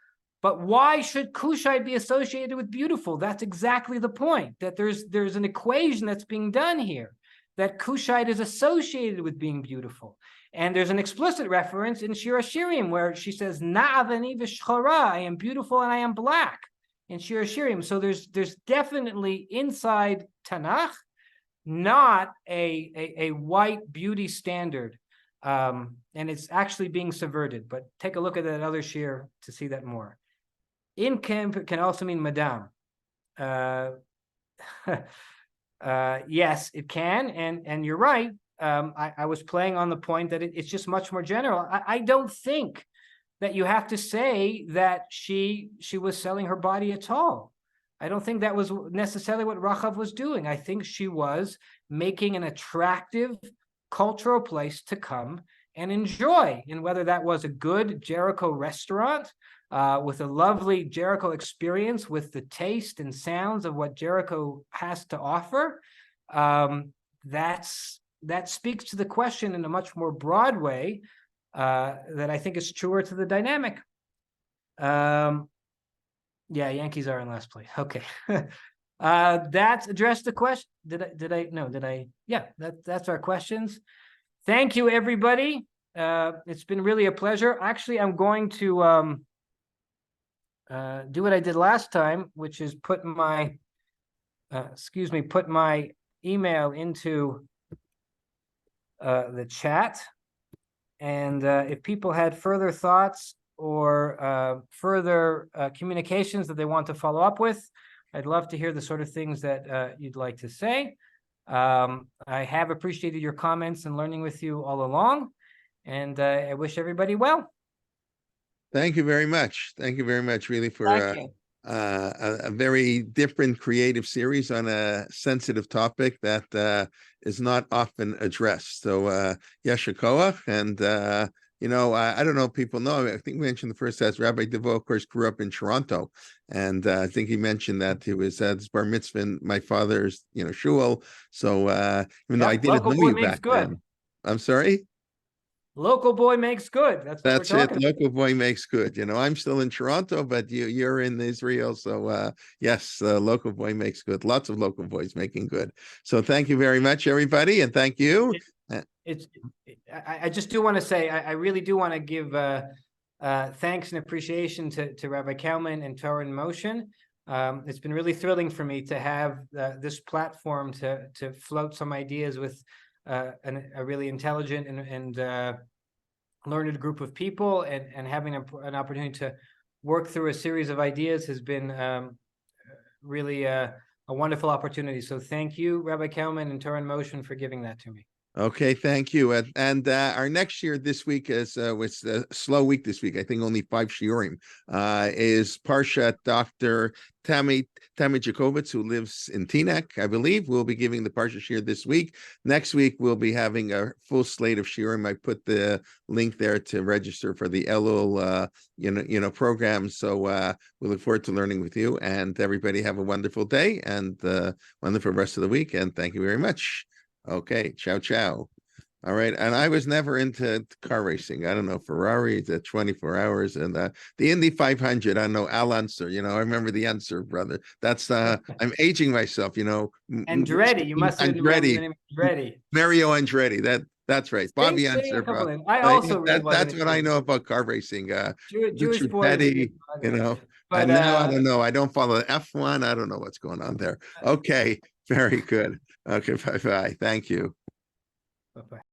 But why should Cushite be associated with beautiful? That's exactly the point, that there's an equation that's being done here, that Cushite is associated with being beautiful. And there's an explicit reference in Shir HaShirim where she says, Na'avani v'shchara, I am beautiful and I am black, in Shir HaShirim. So there's definitely inside Tanakh not a white beauty standard. And it's actually being subverted. But take a look at that other shir to see that more. In can also mean madame. Yes, it can, and you're right. I was playing on the point that it's just much more general. I don't think that you have to say that she was selling her body at all. I don't think that was necessarily what Rachav was doing. I think she was making an attractive cultural place to come and enjoy. And whether that was a good Jericho restaurant with a lovely Jericho experience with the taste and sounds of what Jericho has to offer, that speaks to the question in a much more broad way that I think is truer to the dynamic. Yeah, Yankees are in last place. Okay. That's addressed the question. Yeah, that's our questions. Thank you, everybody. It's been really a pleasure. Actually, I'm going to do what I did last time, which is put my email into the chat. And if people had further thoughts or further communications that they want to follow up with, I'd love to hear the sort of things that you'd like to say. I have appreciated your comments and learning with you all along, and I wish everybody well. Thank you very much. Thank you very much, really, for a very different creative series on a sensitive topic that is not often addressed. So Yasher Koach, and I don't know if people know, I think we mentioned the first as Rabbi Debow, of course, grew up in Toronto, and I think he mentioned that he was at his bar mitzvah in my father's shul. So even though I didn't know you back then, I'm sorry. Local boy makes good. That's what we're talking Local boy makes good. I'm still in Toronto, but you're in Israel. So yes, local boy makes good. Lots of local boys making good. So thank you very much, everybody. And thank you. I just do want to say, I really do want to give thanks and appreciation to Rabbi Kalman and Torah in Motion. It's been really thrilling for me to have this platform to float some ideas with a really intelligent and learned group of people, and having an opportunity to work through a series of ideas has been really a wonderful opportunity. So thank you, Rabbi Kalman and Torah in Motion, for giving that to me. Okay, thank you. And our next year this week was a slow week this week. I think only 5 shiurim is Parshat Dr. Tammy Jacobitz, who lives in Tanakh, I believe. We'll be giving the Parsha shiur this week. Next week, we'll be having a full slate of shiurim. I put the link there to register for the Elul, program. So we look forward to learning with you. And everybody have a wonderful day and wonderful rest of the week. And thank you very much. Okay, ciao, ciao. All right, and I was never into car racing. I don't know, Ferrari, the 24 hours, and the Indy 500. I know Al Unser. I remember the Unser brother. That's I'm aging myself. Andretti, you must have Andretti, the name Andretti. Mario Andretti. That's right. Bobby Unser. I also that's what I know about car racing. Jewish boy. Petty, But now I don't know. I don't follow F1. I don't know what's going on there. Okay, very good. Okay, bye-bye. Thank you. Bye-bye.